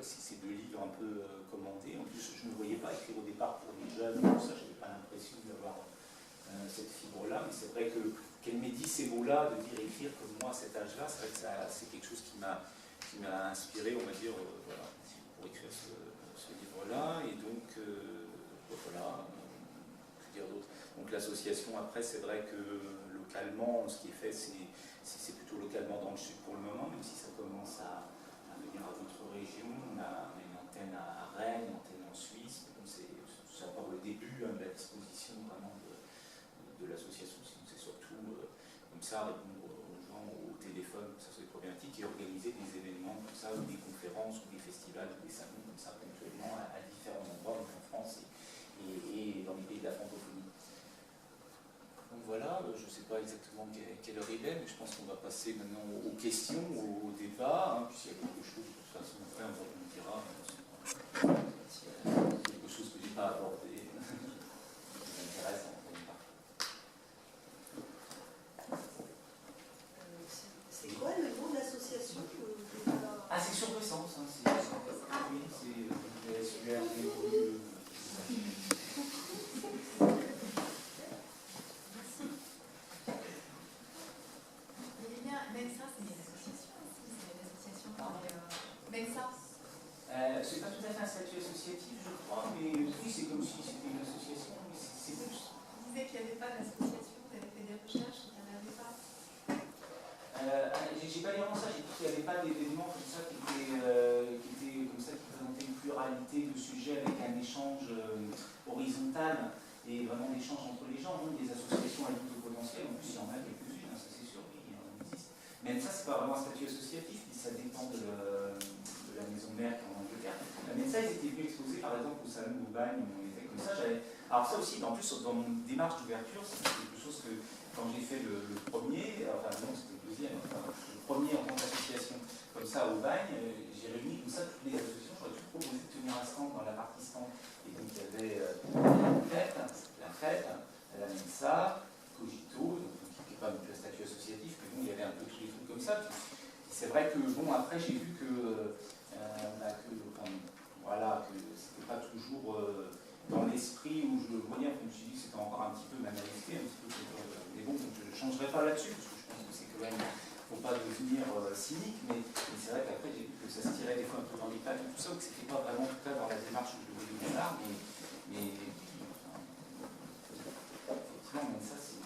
c'est ces 2 livres un peu commandés. En plus, je ne me voyais pas écrire au départ pour les jeunes, tout ça, je n'avais pas l'impression d'avoir cette fibre-là, mais c'est vrai qu'elle m'ait dit ces mots-là, de dire écrire comme moi à cet âge-là, c'est vrai que c'est quelque chose qui m'a inspiré, on va dire, voilà, pour écrire ce livre-là. Et donc, voilà, que dire d'autre. Donc l'association, après, c'est vrai que localement, ce qui est fait, c'est plutôt localement dans le sud pour le moment, même si ça commence à venir à d'autres régions. On a une antenne à Rennes, une antenne en Suisse. C'est encore le début de la disposition vraiment de l'association. C'est surtout comme ça, répondre aux gens au téléphone, ça c'est des problématiques, et organiser des événements comme ça, ou des conférences, ou des festivals, ou des salons comme ça, ponctuellement à différents endroits, donc en France et dans les pays de la francophonie. Donc voilà, je ne sais pas exactement quelle heure il est, mais je pense qu'on va passer maintenant aux questions, au débat, hein, puis s'il y a quelque chose, de toute façon, après on me dira s'il y a quelque chose que je n'ai pas abordé, qui m'intéresse en débat. C'est quoi le nom de l'association? Ah, c'est sur Besançon, hein, oui, c'est SUR. pas d'événements comme ça qui étaient comme ça, qui présentaient une pluralité de sujets avec un échange horizontal et vraiment d'échange entre les gens. Donc, des associations adultes au potentiel, en plus il y en a quelques-unes, ça c'est sûr, il en existe. Même ça, c'est pas vraiment un statut associatif, mais ça dépend de la maison mère en Angleterre. Mais ça, ils étaient venus exposer par exemple au salon d'Aubagne, on était comme ça. Alors ça aussi, en plus, dans mon démarche d'ouverture, c'est quelque chose que quand j'ai fait le premier, enfin non, c'était le deuxième, enfin, le premier en tant qu'association comme ça au Bagne, j'ai réuni comme ça toutes les associations. J'aurais pu proposer de tenir un stand dans la partie stand. Et donc il y avait la fête, la Mensa, Cogito, donc, qui n'est pas non plus un statut associatif, mais bon, il y avait un peu tous les trucs comme ça. C'est vrai que, bon, après j'ai vu que c'était pas toujours dans l'esprit où je le voyais, je me suis dit que c'était encore un petit peu banalisé, un petit peu, mais bon, je ne changerai pas là-dessus, parce que je pense que c'est quand même, il ne faut pas devenir cynique, mais c'est vrai qu'après j'ai vu que ça se tirait des fois un peu dans les pattes et tout ça, ou que c'était pas vraiment en tout cas dans la démarche où je le voyais au départ, mais effectivement, même ça c'est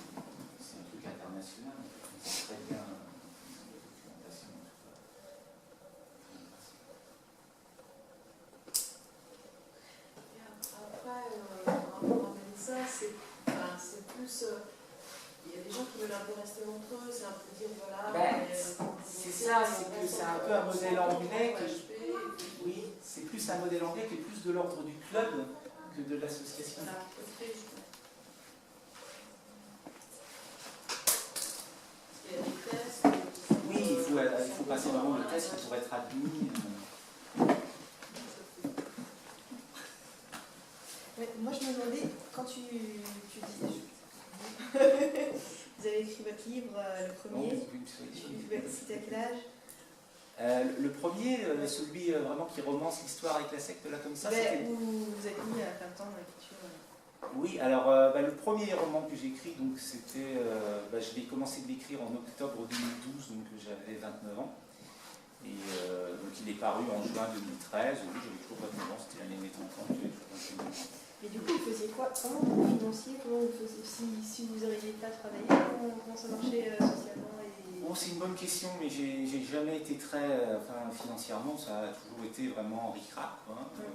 un truc international, c'est très bien. C'est plus. Il y a des gens qui veulent un peu rester entre eux, c'est un peu dire voilà. C'est ça, c'est que c'est un peu un modèle anglais. Oui, c'est plus un modèle anglais qui est plus de l'ordre du club que de l'association. Oui, il faut passer vraiment le test pour être admis. Moi, je me demandais, quand tu disais, vous avez écrit votre livre, le premier, c'était à quel âge Le premier, celui vraiment qui romance l'histoire avec la secte, là, comme ça, c'était... Vous avez mis à plein de temps dans l'écriture. Oui, alors le premier roman que j'ai écrit, donc c'était, je l'ai commencé de l'écrire en octobre 2012, donc j'avais 29 ans. Et donc il est paru en juin 2013, oui, j'avais toujours 29 ans, c'était l'année de mes 30 ans, j'avais toujours 29 ans. Et du coup, vous faisiez quoi? Comment vous financiez? Comment vous faisiez, si vous n'arriviez pas à travailler, comment ça marchait socialement Bon, c'est une bonne question, mais j'ai jamais été très... financièrement, ça a toujours été vraiment ric-rac.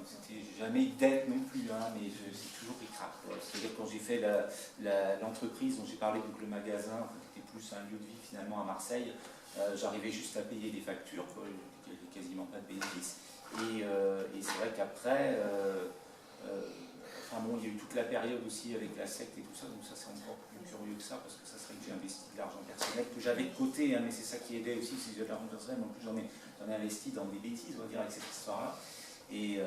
C'était jamais dette non plus, mais c'est toujours ric-rac. C'est-à-dire quand j'ai fait l'entreprise dont j'ai parlé, donc le magasin, qui était plus un lieu de vie finalement à Marseille, j'arrivais juste à payer des factures, il n'y avait quasiment pas de bénéfice. Et c'est vrai qu'après... il y a eu toute la période aussi avec la secte et tout ça, donc ça c'est encore plus curieux que ça, parce que ça serait que j'ai investi de l'argent personnel, que j'avais de côté, mais c'est ça qui aidait aussi, si j'ai de l'argent personnel, mais en plus j'en ai investi dans des bêtises, on va dire, avec cette histoire-là. Et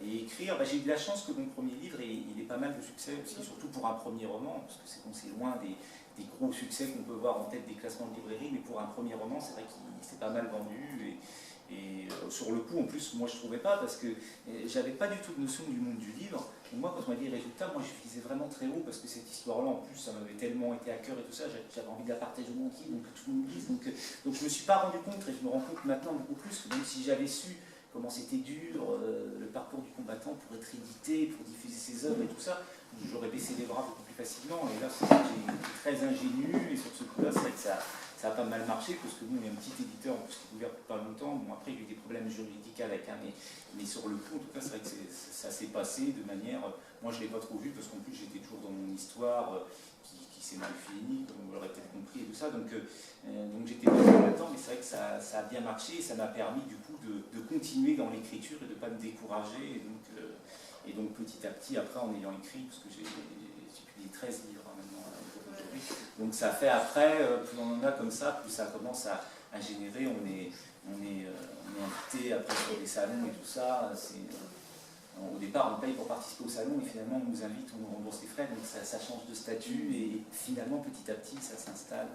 écrire, j'ai eu de la chance que mon premier livre, il ait pas mal de succès aussi, surtout pour un premier roman, parce que c'est loin des gros succès qu'on peut voir en tête des classements de librairie, mais pour un premier roman, c'est vrai qu'il s'est pas mal vendu, et sur le coup, en plus, moi je ne trouvais pas, parce que j'avais pas du tout de notion du monde du livre. Et moi, quand on m'a dit résultat, moi je visais vraiment très haut, parce que cette histoire-là, en plus, ça m'avait tellement été à cœur et tout ça, j'avais envie de la partager au monde entier, donc que tout le monde lise. Donc je ne me suis pas rendu compte, et je me rends compte maintenant beaucoup plus, que même si j'avais su comment c'était dur, le parcours du combattant pour être édité, pour diffuser ses œuvres et tout ça, j'aurais baissé les bras beaucoup plus facilement. Et là, j'ai été très ingénu, et sur ce coup-là, c'est vrai que ça a pas mal marché, parce que nous, on est un petit éditeur en plus qui est ouvert pour pas longtemps. Bon, après, il y a eu des problèmes juridiques avec, mais sur le coup, en tout cas, c'est vrai que ça s'est passé de manière... Moi, je ne l'ai pas trop vu, parce qu'en plus, j'étais toujours dans mon histoire qui s'est mal finie, comme vous l'aurez peut-être compris, et tout ça. Donc j'étais pas là-dedans, mais c'est vrai que ça a bien marché, et ça m'a permis, du coup, de continuer dans l'écriture et de ne pas me décourager. Et donc, petit à petit, après, en ayant écrit, parce que j'ai publié 13 livres maintenant, aujourd'hui. Donc ça fait après, plus on en a comme ça, plus ça commence à générer, on est invité après sur des salons et tout ça. Au départ, on paye pour participer au salon, et finalement, on nous invite, on nous rembourse les frais, donc ça change de statut, et finalement, petit à petit, ça s'installe.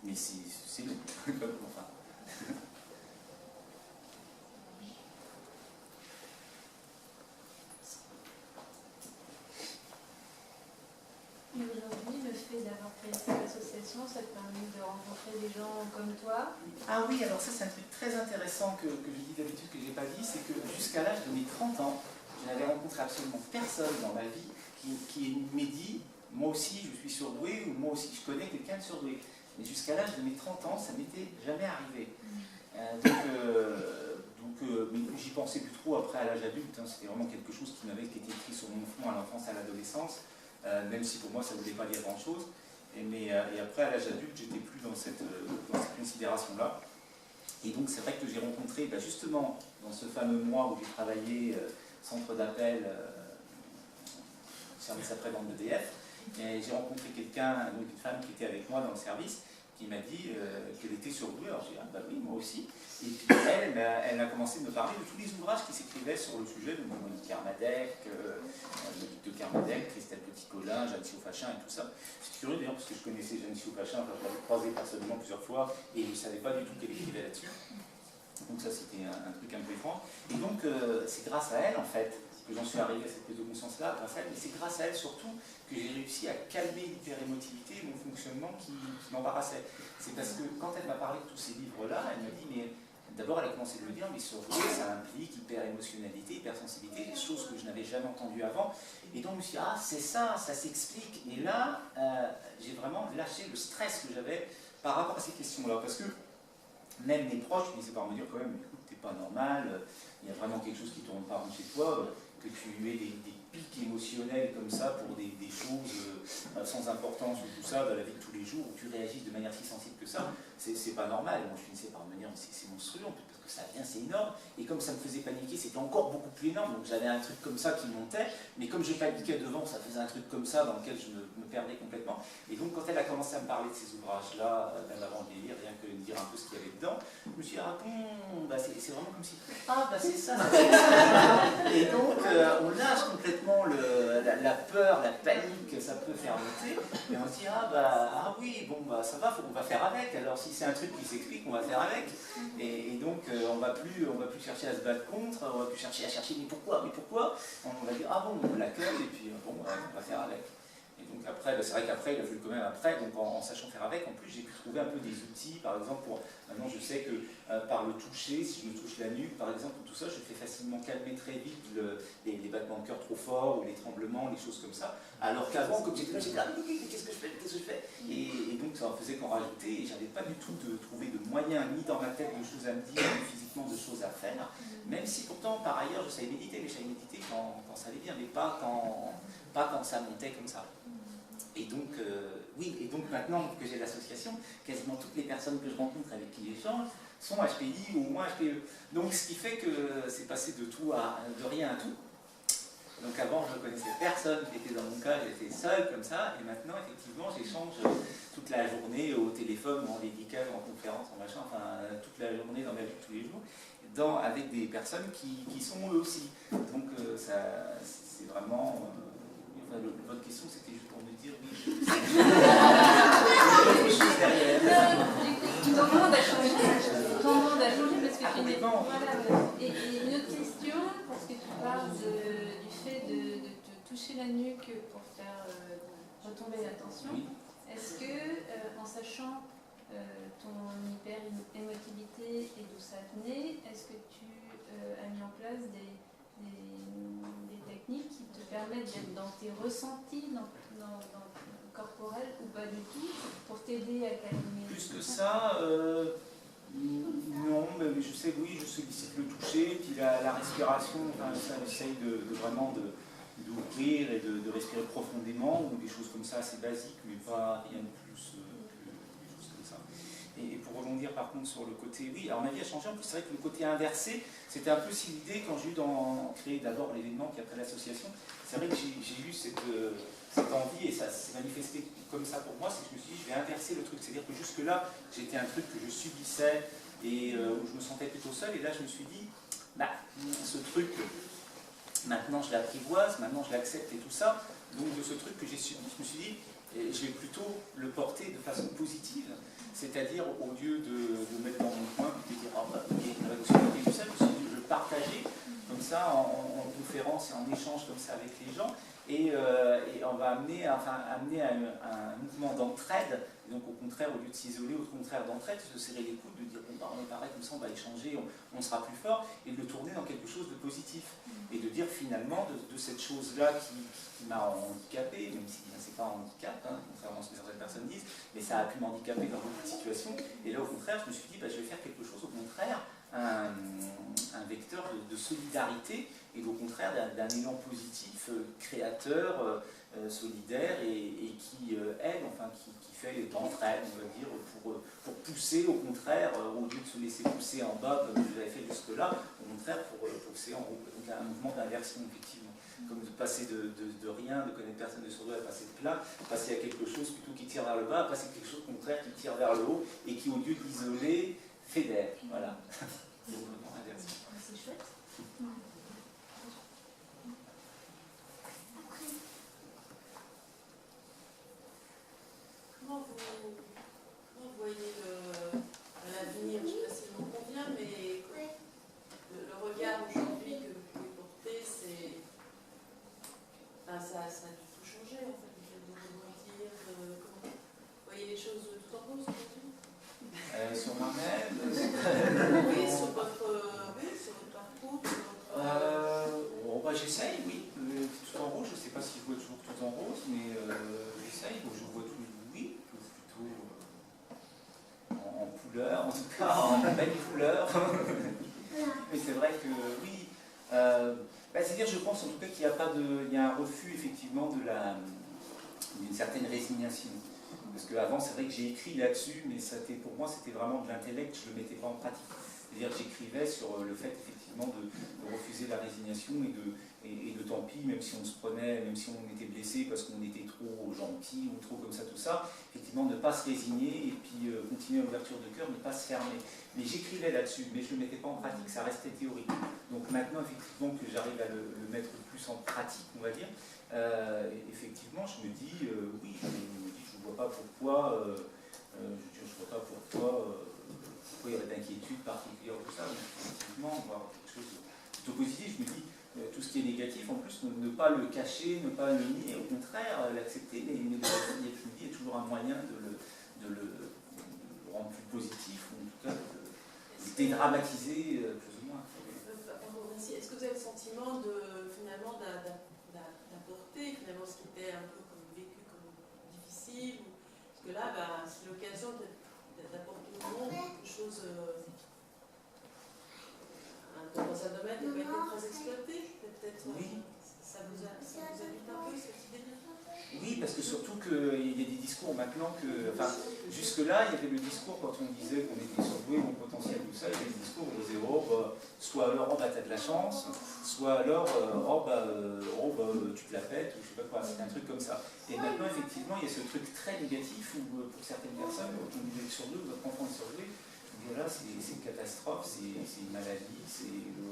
Mais c'est long. Enfin. Et aujourd'hui, le fait d'avoir créé cette association, ça te permet de rencontrer des gens comme toi? Ah oui, alors ça c'est un truc très intéressant que je dis d'habitude, que je n'ai pas dit, c'est que jusqu'à l'âge de mes 30 ans, je n'avais rencontré absolument personne dans ma vie qui m'ait dit « moi aussi je suis surdoué » ou « moi aussi je connais quelqu'un de surdoué ». Mais jusqu'à l'âge de mes 30 ans, ça m'était jamais arrivé. Mais j'y pensais plus trop après à l'âge adulte, hein. C'était vraiment quelque chose qui était écrit sur mon front à l'enfance, à l'adolescence, même si pour moi ça ne voulait pas dire grand chose. Et après à l'âge adulte, j'étais plus dans cette considération-là. Et donc c'est vrai que j'ai rencontré, justement, dans ce fameux mois où j'ai travaillé centre d'appel, service après-vente d'EDF, j'ai rencontré quelqu'un, une femme qui était avec moi dans le service, qui m'a dit qu'elle était surdouée. Alors j'ai dit, ah bah oui, moi aussi. Et puis elle a commencé à me parler de tous les ouvrages qui s'écrivaient sur le sujet, de Monique Kermadec, de Kermadec, Christelle Petit-Colin, Jeanne Siofachin et tout ça. C'est curieux d'ailleurs parce que je connaissais Jeanne Siofachin, je l'avais croisée personnellement plusieurs fois et je ne savais pas du tout qu'elle écrivait là-dessus. Donc ça c'était un truc un peu étrange. Et donc c'est grâce à elle en fait que j'en suis arrivé à cette prise de conscience-là, grâce à elle, mais c'est grâce à elle surtout que j'ai réussi à calmer l'hyperémotivité et mon fonctionnement qui m'embarrassait. C'est parce que quand elle m'a parlé de tous ces livres-là, elle m'a dit, mais d'abord elle a commencé de me dire, mais surdoué, ça implique hyper-émotionnalité, hypersensibilité, des choses que je n'avais jamais entendues avant. Et donc je me suis dit, ah c'est ça s'explique. Et là, j'ai vraiment lâché le stress que j'avais par rapport à ces questions-là. Parce que même mes proches finissaient par me dire quand même, écoute, t'es pas normal, il y a vraiment quelque chose qui tourne pas rond chez toi, que tu aies des pics émotionnels comme ça pour des choses sans importance ou tout ça dans la vie de tous les jours, où tu réagis de manière si sensible que ça, c'est pas normal. Et moi je finissais par me dire, c'est monstrueux, parce que ça vient, c'est énorme, et comme ça me faisait paniquer, c'était encore beaucoup plus énorme, donc j'avais un truc comme ça qui montait, mais comme je paniquais devant, ça faisait un truc comme ça dans lequel je me perdais complètement. Et donc quand elle a commencé à me parler de ces ouvrages-là, même avant de les lire, rien que de dire un peu ce qu'il y avait dedans, je me suis dit, ah bon, c'est vraiment comme si, c'est ça. Et donc on lâche complètement la peur, la panique que ça peut faire monter, et on se dit, oui, bon, ça va, on va faire avec, alors si c'est un truc qui s'explique, on va faire avec. Et donc on va plus chercher à se battre contre, on va plus chercher à chercher, mais pourquoi, on va dire, ah bon, on l'accueille, et puis bon, on va faire avec. Et donc après, c'est vrai qu'après, il a fallu quand même après, donc en sachant faire avec, en plus j'ai pu trouver un peu des outils, par exemple, maintenant je sais que par le toucher, si je me touche la nuque, par exemple, tout ça, je fais facilement calmer très vite les battements de cœur trop forts, ou les tremblements, les choses comme ça, alors qu'avant, comme j'étais là, qu'est-ce que je fais et donc ça faisait qu'en rajouter, et j'avais pas du tout trouvé de moyens, ni dans ma tête de choses à me dire, ni physiquement de choses à faire, même si pourtant, par ailleurs, je savais méditer, mais je savais méditer quand ça allait bien, mais pas quand ça montait comme ça. Et donc, et donc maintenant que j'ai l'association, quasiment toutes les personnes que je rencontre avec qui j'échange sont HPI ou au moins HPE. Donc ce qui fait que c'est passé de rien à tout. Donc avant, je ne connaissais personne qui était dans mon cas, j'étais seul comme ça, et maintenant, effectivement, j'échange toute la journée au téléphone, en dédicace, en conférence, en machin, enfin, toute la journée dans ma vie de tous les jours, avec des personnes qui sont eux aussi. Donc c'est vraiment... votre question, c'était juste pour me dire oui. Quelque chose derrière. Ton monde a changé. Ton monde a changé parce que tu n'es pas. Voilà. Et une autre question, parce que tu parles du fait de te toucher la nuque pour faire retomber la tension. Oui. Est-ce que, en sachant ton hyper-émotivité et d'où ça venait, est-ce que tu as mis en place des techniques qui te permettent d'être dans tes ressentis, dans corporel ou pas du tout, pour t'aider à calmer? Plus que ça, non, mais je sais, oui, je sollicite le toucher, puis la respiration, ça essaye vraiment d'ouvrir et de respirer profondément, ou des choses comme ça assez basiques, mais pas rien de plus, des choses comme ça. Et pour rebondir par contre sur le côté, oui, alors ma vie a changé, en plus c'est vrai que le côté inversé, c'était un peu si l'idée quand j'ai eu créé d'abord l'événement puis après l'association, c'est vrai que j'ai eu cette envie, et ça s'est manifesté comme ça pour moi, c'est que je me suis dit, je vais inverser le truc, c'est-à-dire que jusque-là, j'étais un truc que je subissais, et où je me sentais plutôt seul, et là je me suis dit, ce truc, maintenant je l'apprivoise, maintenant je l'accepte et tout ça, donc de ce truc que j'ai subi, je me suis dit, je vais plutôt le porter de façon positive, c'est-à-dire au lieu de me mettre dans mon coin et de dire, il y a une émotionnalité, tout ça, je me suis dit, je le partageais, comme ça, en conférence et en échange comme ça avec les gens, et on va amener à un mouvement d'entraide. Donc au contraire, au lieu de s'isoler, au contraire d'entraide, se serrer les coudes, de dire bon, bah, on est pareil, comme ça on va échanger, on sera plus fort, et de le tourner dans quelque chose de positif. Et de dire finalement de cette chose-là qui m'a handicapé, même si c'est pas un handicap, hein, contrairement à ce que certaines personnes disent, mais ça a pu m'handicaper dans beaucoup de situations. Et là au contraire, je me suis dit, bah, je vais faire quelque chose, au contraire, un vecteur de solidarité, et au contraire d'un élan positif, créateur, solidaire, et qui aide, enfin qui fait d'entraide, on va dire, pour pousser, au contraire, au lieu de se laisser pousser en bas comme je l'avais fait jusque-là, au contraire pour pousser en haut. Donc un mouvement d'inversion, effectivement. Comme de passer de rien, de connaître personne de sur deux, à passer de plat, passer à quelque chose plutôt qui tire vers le bas, à passer à quelque chose au contraire qui tire vers le haut, et qui au lieu d'isoler, fédère. Voilà. C'est vraiment inversion. C'est chouette. Comment vous voyez l'avenir? Je ne sais pas si le mot convient, mais le regard aujourd'hui que vous pouvez porter, c'est. Enfin, ça a dû tout changer en fait, le fait de rebondir. Comment vous voyez les choses tout en rose aujourd'hui? Sur moi-même Oui, sur votre parcours, bon, bah, j'essaye, oui. Tout en rose, je ne sais pas si je vois toujours tout en rose, mais j'essaye. Donc, je vois tout, oui, plutôt en couleur, en tout cas, en belle couleur. Mais c'est vrai que, oui. C'est-à-dire, je pense en tout cas qu'il y a un refus, effectivement, d'une certaine résignation. Parce qu'avant, c'est vrai que j'ai écrit là-dessus, mais pour moi, c'était vraiment de l'intellect, je ne le mettais pas en pratique. C'est-à-dire que j'écrivais sur le fait, effectivement, de refuser la résignation et de tant pis, même si on se prenait, même si on était blessé parce qu'on était trop gentil ou trop comme ça, tout ça, effectivement, ne pas se résigner et puis continuer à l'ouverture de cœur, ne pas se fermer. Mais j'écrivais là-dessus, mais je ne le mettais pas en pratique, ça restait théorique. Donc maintenant, effectivement, que j'arrive à le mettre plus en pratique, on va dire, effectivement, je me dis, oui, je ne vois pas pourquoi, pourquoi il y aurait d'inquiétude particulière ou tout ça. Mais effectivement, voir quelque chose de plutôt positif, je me dis, tout ce qui est négatif, en plus, ne pas le cacher, ne pas le nier, au contraire, l'accepter, mais je me dis, il y a toujours un moyen de le rendre plus positif, ou en tout cas de dédramatiser plus ou moins. Pardon, merci. Est-ce que vous avez le sentiment finalement d'apporter finalement ce qui était un peu vécu comme difficile, parce que là, c'est l'occasion d'apporter au monde quelque chose, dans un domaine qui n'a pas été très exploité, peut-être. Oui. Ça vous habite un peu cette idée-là? Oui, parce que surtout qu'il y a des discours maintenant jusque-là, il y avait le discours quand on disait qu'on était surdoué, bon potentiel, tout ça, il y avait des discours où on disait soit alors t'as de la chance, soit alors tu te la pètes, ou je sais pas quoi, c'est un truc comme ça. Et maintenant, effectivement, il y a ce truc très négatif où pour certaines personnes, quand on disait surdoué, votre enfant est surdoué, voilà, c'est une catastrophe, c'est une maladie,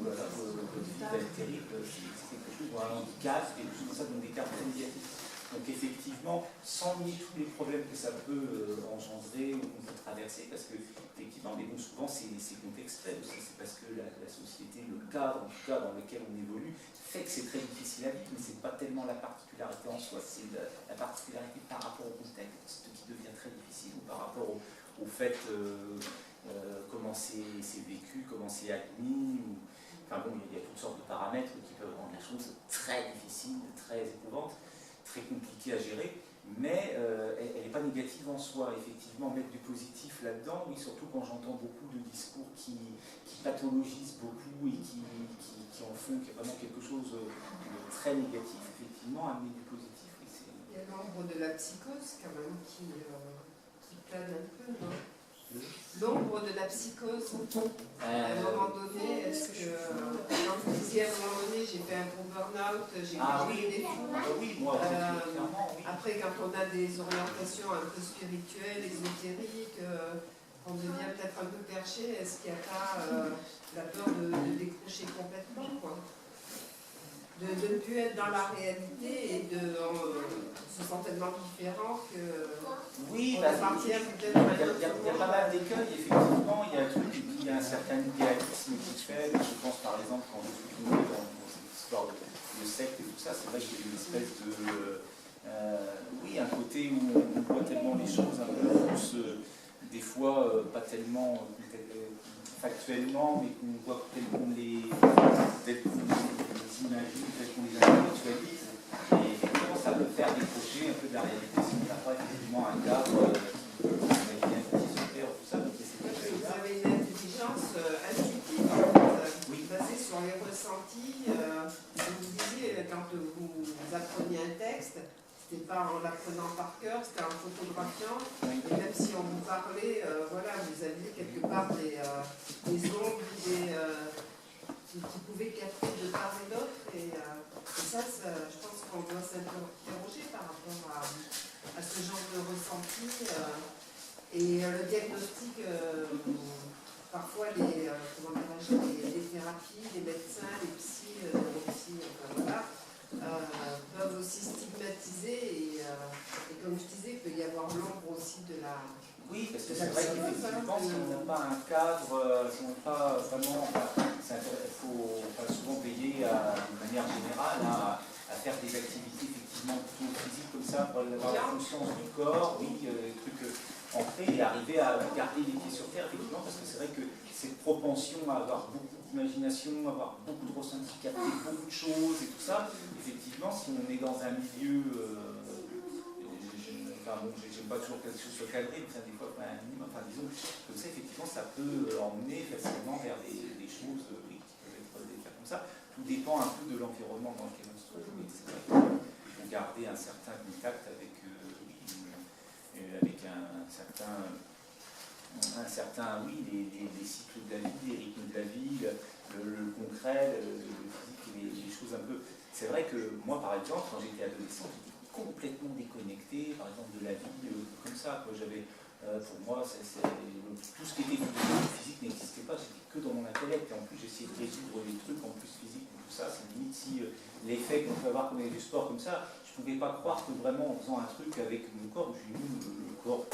votre vie va être terrible, c'est quelque chose, un handicap, c'est quelque chose comme ça, donc des termes très négatifs. Donc effectivement, sans nier tous les problèmes que ça peut engendrer ou qu'on peut traverser, parce que effectivement, mais bon, souvent c'est contextuel aussi, c'est parce que la société, le cadre en tout cas dans lequel on évolue, fait que c'est très difficile à vivre, mais c'est pas tellement la particularité en soi, c'est la particularité par rapport au contexte qui devient très difficile, ou par rapport au fait comment c'est vécu, comment c'est admis, enfin bon, il y a toutes sortes de paramètres qui peuvent rendre la chose très difficile, très éprouvante, très compliquée à gérer, mais elle n'est pas négative en soi. Effectivement, mettre du positif là-dedans, oui, surtout quand j'entends beaucoup de discours qui pathologisent beaucoup et qui en font vraiment quelque chose de très négatif, effectivement, amener du positif. Oui, il y a l'ombre de la psychose quand même qui plane un peu, non? L'ombre de la psychose, à un moment donné, est-ce que, quand vous disiez à un moment donné, j'ai fait un gros burn-out, j'ai brûlé des fous. Oui, moi, clairement, oui. Après, quand on a des orientations un peu spirituelles, ésotériques, on devient peut-être un peu perché, est-ce qu'il n'y a pas la peur de décrocher complètement, quoi? de ne plus être dans la réalité et de se sentent tellement différents que Oui, on bah, appartient peut-être il à y a pas mal d'écueils, effectivement. Il y a un certain idéalisme qui se fait. Je pense par exemple, quand je suis tombé dans cette histoire de secte et tout ça, c'est vrai qu'il y a une espèce de. Oui, un côté où on voit tellement les choses un peu plus, des fois, pas tellement factuellement, mais qu'on voit peut-être qu'on les imagine, peut-être qu'on les intellectualise. Et effectivement, ça peut faire décrocher un peu de la réalité si on n'a pas effectivement un cadre qui est sur terre, tout ça. Donc, vous avez une intelligence intuitive, en fait, oui, basée sur les ressentis. Vous disiez, quand vous appreniez un texte, c'était pas en l'apprenant par cœur, c'était en photographiant. Et même si on vous parlait, voilà, vous aviez quelque part des ondes qui pouvaient capter de part et d'autre. Et ça, je pense qu'on doit s'interroger par rapport à ce genre de ressenti. Et le diagnostic, parfois les thérapies, les médecins, les psys, enfin voilà, peuvent aussi stigmatiser et comme je disais, il peut y avoir l'ombre aussi de la... Oui, parce que c'est vrai qu'effectivement, si on n'a pas un cadre, si on n'a pas vraiment... Il faut souvent veiller de manière générale à faire des activités effectivement plutôt physiques comme ça pour avoir la conscience du corps, oui, des trucs ancrés et arriver à garder les pieds sur terre, effectivement, parce que c'est vrai que cette propension à avoir beaucoup d'imagination, avoir beaucoup de ressentis, capter beaucoup de choses et tout ça, effectivement, si on est dans un milieu... j'aime pas toujours que quelque chose soit cadré, mais ça, des fois, disons, comme ça, effectivement, ça peut emmener facilement vers des choses qui peuvent être des cas comme ça. Tout dépend un peu de l'environnement dans lequel on se trouve. Mais c'est vrai qu'il faut garder un certain contact avec les cycles de la vie, les rythmes de la vie, le concret, le physique, les choses un peu. C'est vrai que moi, par exemple, quand j'étais adolescent, j'étais complètement déconnecté, par exemple, de la vie comme ça. J'avais, pour moi, tout ce qui était physique n'existait pas, j'étais que dans mon intellect. Et en plus, j'essayais de résoudre les trucs en plus physiques et tout ça. C'est limite si l'effet qu'on peut avoir quand on fait du sport comme ça, je ne pouvais pas croire que vraiment en faisant un truc avec mon corps, je dis le corps,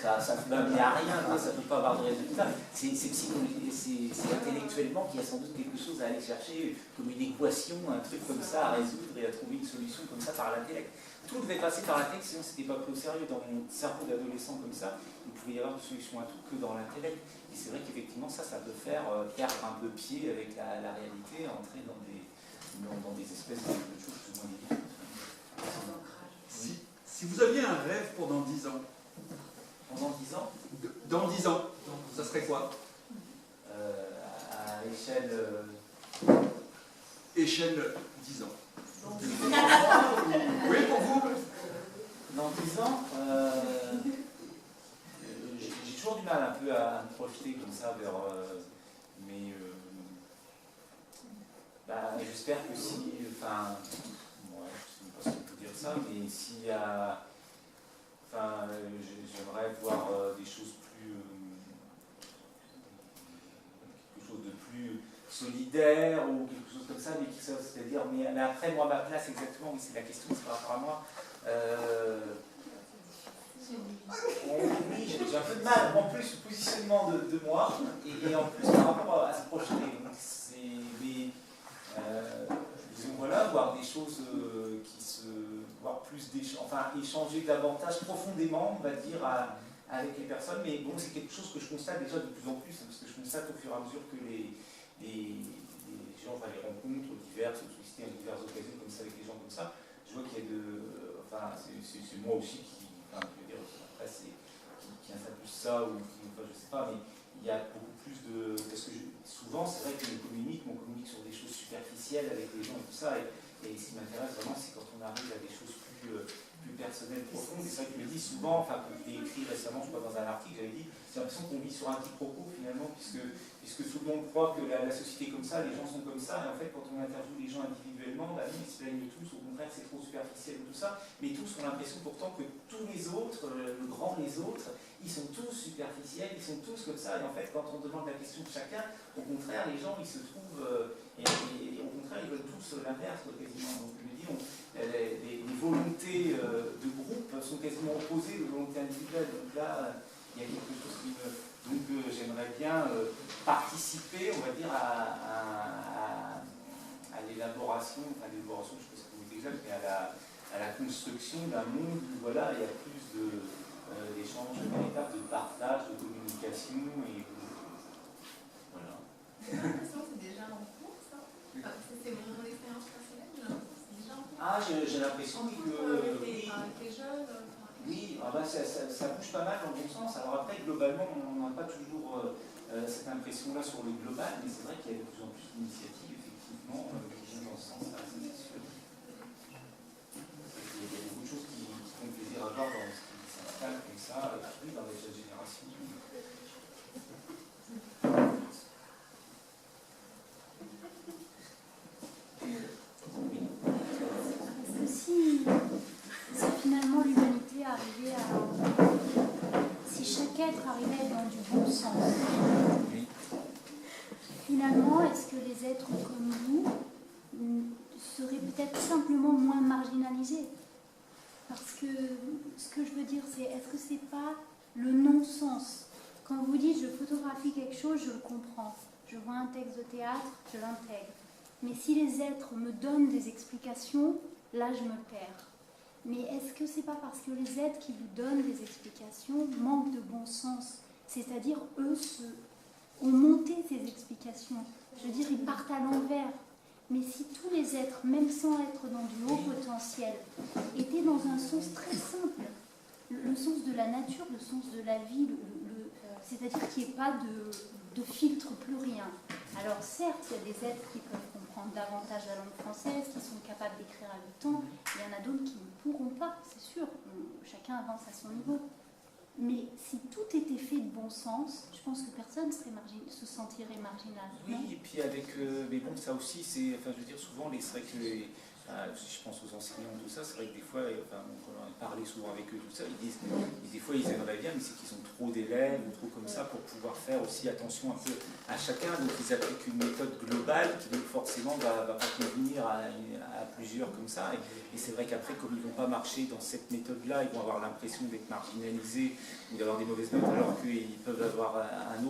ça ne m'amenait à rien, ça ne peut pas avoir de résultat. C'est psychologique, c'est intellectuellement qu'il y a sans doute quelque chose à aller chercher, comme une équation, un truc comme ça à résoudre et à trouver une solution comme ça par l'intellect. Tout devait passer par l'intellect, sinon c'était pas pris au sérieux. Dans mon cerveau d'adolescent comme ça, il pouvait y avoir de solution à tout que dans l'intellect. Et c'est vrai qu'effectivement ça peut faire perdre un peu pied avec la réalité, entrer dans des espèces de choses plus ou moins évidentes. Si vous aviez un rêve pendant 10 ans. Pendant 10 ans Dans 10 ans, ça serait quoi? À l'échelle... Échelle 10 ans. Oui, pour vous? Dans 10 ans, j'ai toujours du mal un peu à me projeter comme ça vers... mais j'espère que si... Enfin, ouais, je ne sais pas si on peut dire ça, mais s'il y a... Enfin, j'aimerais voir des choses plus... quelque chose de plus solidaire ou quelque chose comme ça, mais c'est-à-dire, mais après, moi, ma place exactement, oui, c'est la question, c'est par rapport à moi. Oui, j'ai un peu de mal, en plus, le positionnement de moi, et en plus, par rapport à se projeter. Disons, voilà, voir des choses voir plus échanger davantage profondément, on va dire, avec les personnes, mais bon, c'est quelque chose que je constate déjà de plus en plus, parce que je constate au fur et à mesure que les gens, les rencontres diverses, solliciter à diverses occasions comme ça avec les gens comme ça, je vois qu'il y a c'est moi aussi qui, je veux dire, après qui installe plus ça, ou je sais pas, mais il y a beaucoup plus de... Parce que souvent, c'est vrai qu'on communique sur des choses superficielles avec les gens et tout ça, et ce qui m'intéresse vraiment, c'est quand on arrive à des choses plus personnelles, profondes. Et c'est vrai que je me dis souvent, comme je l'ai écrit récemment, je crois dans un article, j'avais dit, j'ai l'impression qu'on vit sur un quiproquo finalement, puisque souvent on croit que la société est comme ça, les gens sont comme ça, et en fait quand on interviewe les gens individuellement, oui, ils se plaignent tous, au contraire c'est trop superficiel et tout ça, mais tous ont l'impression pourtant que tous les autres, le grand les autres, ils sont tous superficiels, ils sont tous comme ça. Et en fait, quand on demande la question de chacun, au contraire, les gens, ils se trouvent, et au contraire, ils veulent tous l'inverse, quasiment. Donc, je me dis, les volontés de groupe sont quasiment opposées aux volontés individuelles. Donc là, il y a quelque chose qui me... Donc, j'aimerais bien participer, on va dire, à l'élaboration, enfin, l'élaboration, je ne sais pas ce que vous dites exact, mais à la construction d'un monde où, voilà, il y a plus d'échanges véritables, de partage, de communication, et voilà. C'est déjà en cours, ça? C'est mon expérience personnelle, c'est déjà en cours. Ah, j'ai l'impression que... Avec les jeunes. Oui, ah bah ça bouge pas mal dans le bon sens. Alors après, globalement, on n'a pas toujours cette impression-là sur le global, mais c'est vrai qu'il y a de plus en plus d'initiatives, effectivement, qui viennent dans ce sens-là, c'est sûr. Il y a beaucoup de choses qui font plaisir à voir dans ce qui s'installe comme ça, et dans les jeunes générations. Si finalement l'humanité arrivait à... Si chaque être arrivait à être dans du bon sens, finalement, est-ce que les êtres comme nous seraient peut-être simplement moins marginalisés? Parce que ce que je veux dire, c'est est-ce que c'est pas le non-sens? Quand vous dites je photographie quelque chose, je le comprends. Je vois un texte de théâtre, je l'intègre. Mais si les êtres me donnent des explications, là je me perds. Mais est-ce que c'est pas parce que les êtres qui vous donnent des explications manquent de bon sens? C'est-à-dire, eux ont monté ces explications. Je veux dire, ils partent à l'envers. Mais si tous les êtres, même sans être dans du haut potentiel, étaient dans un sens très simple, le sens de la nature, le sens de la vie, c'est-à-dire qu'il n'y ait pas de filtre, plus rien. Alors certes, il y a des êtres qui peuvent comprendre davantage la langue française, qui sont capables d'écrire à 8 ans, il y en a d'autres qui ne pourront pas, c'est sûr, chacun avance à son niveau. Mais si tout était fait de bon sens, je pense que personne se sentirait marginal. Oui, et puis avec... mais bon, ça aussi, c'est... Enfin, je veux dire, souvent, c'est vrai que je pense aux enseignants, tout ça, c'est vrai que des fois, enfin, quand on a parlé souvent avec eux, tout ça, ils disent, des fois, ils aimeraient bien, mais c'est qu'ils ont trop d'élèves ou trop comme ça pour pouvoir faire aussi attention un peu à chacun. Donc, ils appliquent une méthode globale qui, donc, forcément, va pas convenir à plusieurs comme ça. Et c'est vrai qu'après, comme ils ne vont pas marcher dans cette méthode-là, ils vont avoir l'impression d'être marginalisés ou d'avoir des mauvaises notes, alors qu'ils peuvent avoir une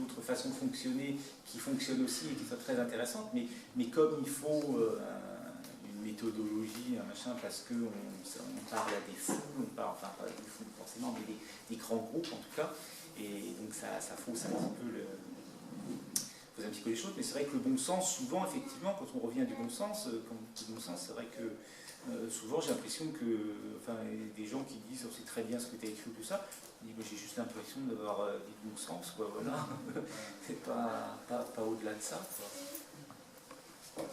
autre façon de fonctionner qui fonctionne aussi et qui soit très intéressante. Mais comme il faut... méthodologie, un machin, parce qu'on parle à des fous, on parle, enfin pas des fous forcément, mais des grands groupes en tout cas, et donc ça fausse un petit peu les choses, mais c'est vrai que le bon sens, souvent, effectivement, quand on revient du bon sens, c'est vrai que souvent j'ai l'impression que, enfin, des gens qui disent oh, c'est très bien ce que tu as écrit ou tout ça, j'ai juste l'impression d'avoir dit du bon sens, quoi, voilà, c'est pas au-delà de ça, quoi.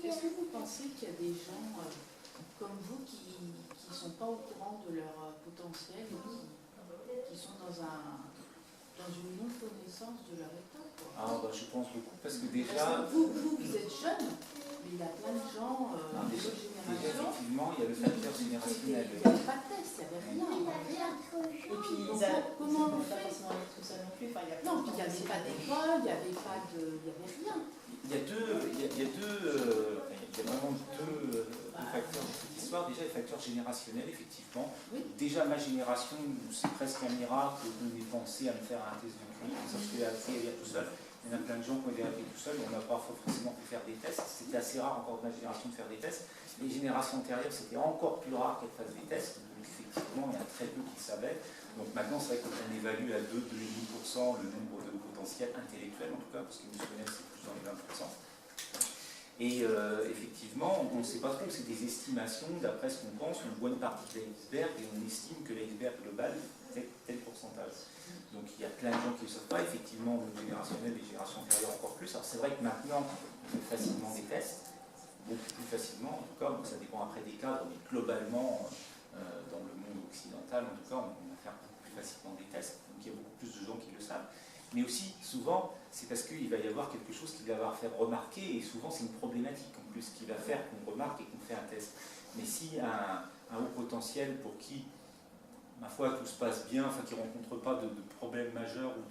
Est-ce que vous pensez qu'il y a des gens comme vous qui ne sont pas au courant de leur potentiel et qui sont dans une non-connaissance de leur état, quoi? Ah, bah, je pense beaucoup, parce que déjà... Parce que vous êtes jeune, mais il y a plein de gens de votre génération. Déjà, effectivement, il y a le facteur générationnel. Il n'y avait pas de test, il n'y avait rien. Et puis, Donc, comment on fait? Tout ça non plus. Enfin, Non, puis il n'y avait pas d'école, il n'y avait rien. Il y a vraiment deux facteurs de cette histoire. Déjà, les facteurs générationnels, effectivement. Oui. Déjà, ma génération, c'est presque un miracle de m'ait pensé à me faire un test du QI. Ça se fait assez tout seul. Il y en a plein de gens qui ont été appelés tout seuls. On n'a pas forcément pu faire des tests. C'était assez rare encore de ma génération de faire des tests. Les générations antérieures, c'était encore plus rare qu'elles fassent des tests. Donc, effectivement, il y a très peu qui savaient. Donc maintenant, c'est vrai qu'on évalue à 2,5% le nombre de potentiels intellectuels, en tout cas, parce qu'émotionnel, c'est plus dans les 20%. Et effectivement, on ne sait pas trop, c'est des estimations, d'après ce qu'on pense, on voit une partie de l'iceberg et on estime que l'iceberg global fait tel pourcentage. Donc il y a plein de gens qui ne le savent pas, effectivement, le générationnel, les générations antérieures encore plus. Alors c'est vrai que maintenant, on fait facilement des tests, beaucoup plus facilement, en tout cas, ça dépend après des cadres, mais globalement, dans le monde occidental, en tout cas, on va faire beaucoup plus facilement des tests, donc il y a beaucoup plus de gens qui le savent. Mais aussi, souvent, c'est parce qu'il va y avoir quelque chose qui va avoir faire remarquer, et souvent c'est une problématique en plus qui va faire qu'on remarque et qu'on fait un test. Mais si un haut potentiel pour qui ma foi, tout se passe bien, enfin, qui ne rencontrent pas de problèmes majeurs ou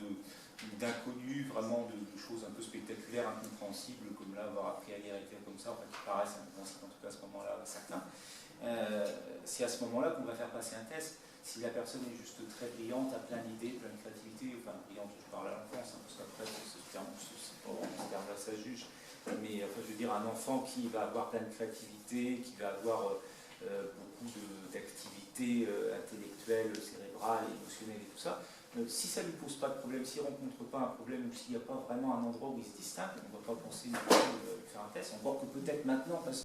d'inconnus, vraiment de choses un peu spectaculaires, incompréhensibles, comme là, avoir appris à lire et écrire comme ça, enfin, qui paraissent, en tout cas à ce moment-là, à certains. C'est à ce moment-là qu'on va faire passer un test. Si la personne est juste très brillante, a plein d'idées, plein de créativité, enfin brillante, je parle à l'enfance, hein, parce qu'après, ce terme-là, ça juge. Mais enfin, je veux dire, un enfant qui va avoir plein de créativité, qui va avoir beaucoup d'activités intellectuelles, cérébrales, émotionnelles et tout ça, si ça ne lui pose pas de problème, s'il ne rencontre pas un problème, ou s'il n'y a pas vraiment un endroit où il se distingue, on ne va pas penser faire un test, on voit que peut-être maintenant, parce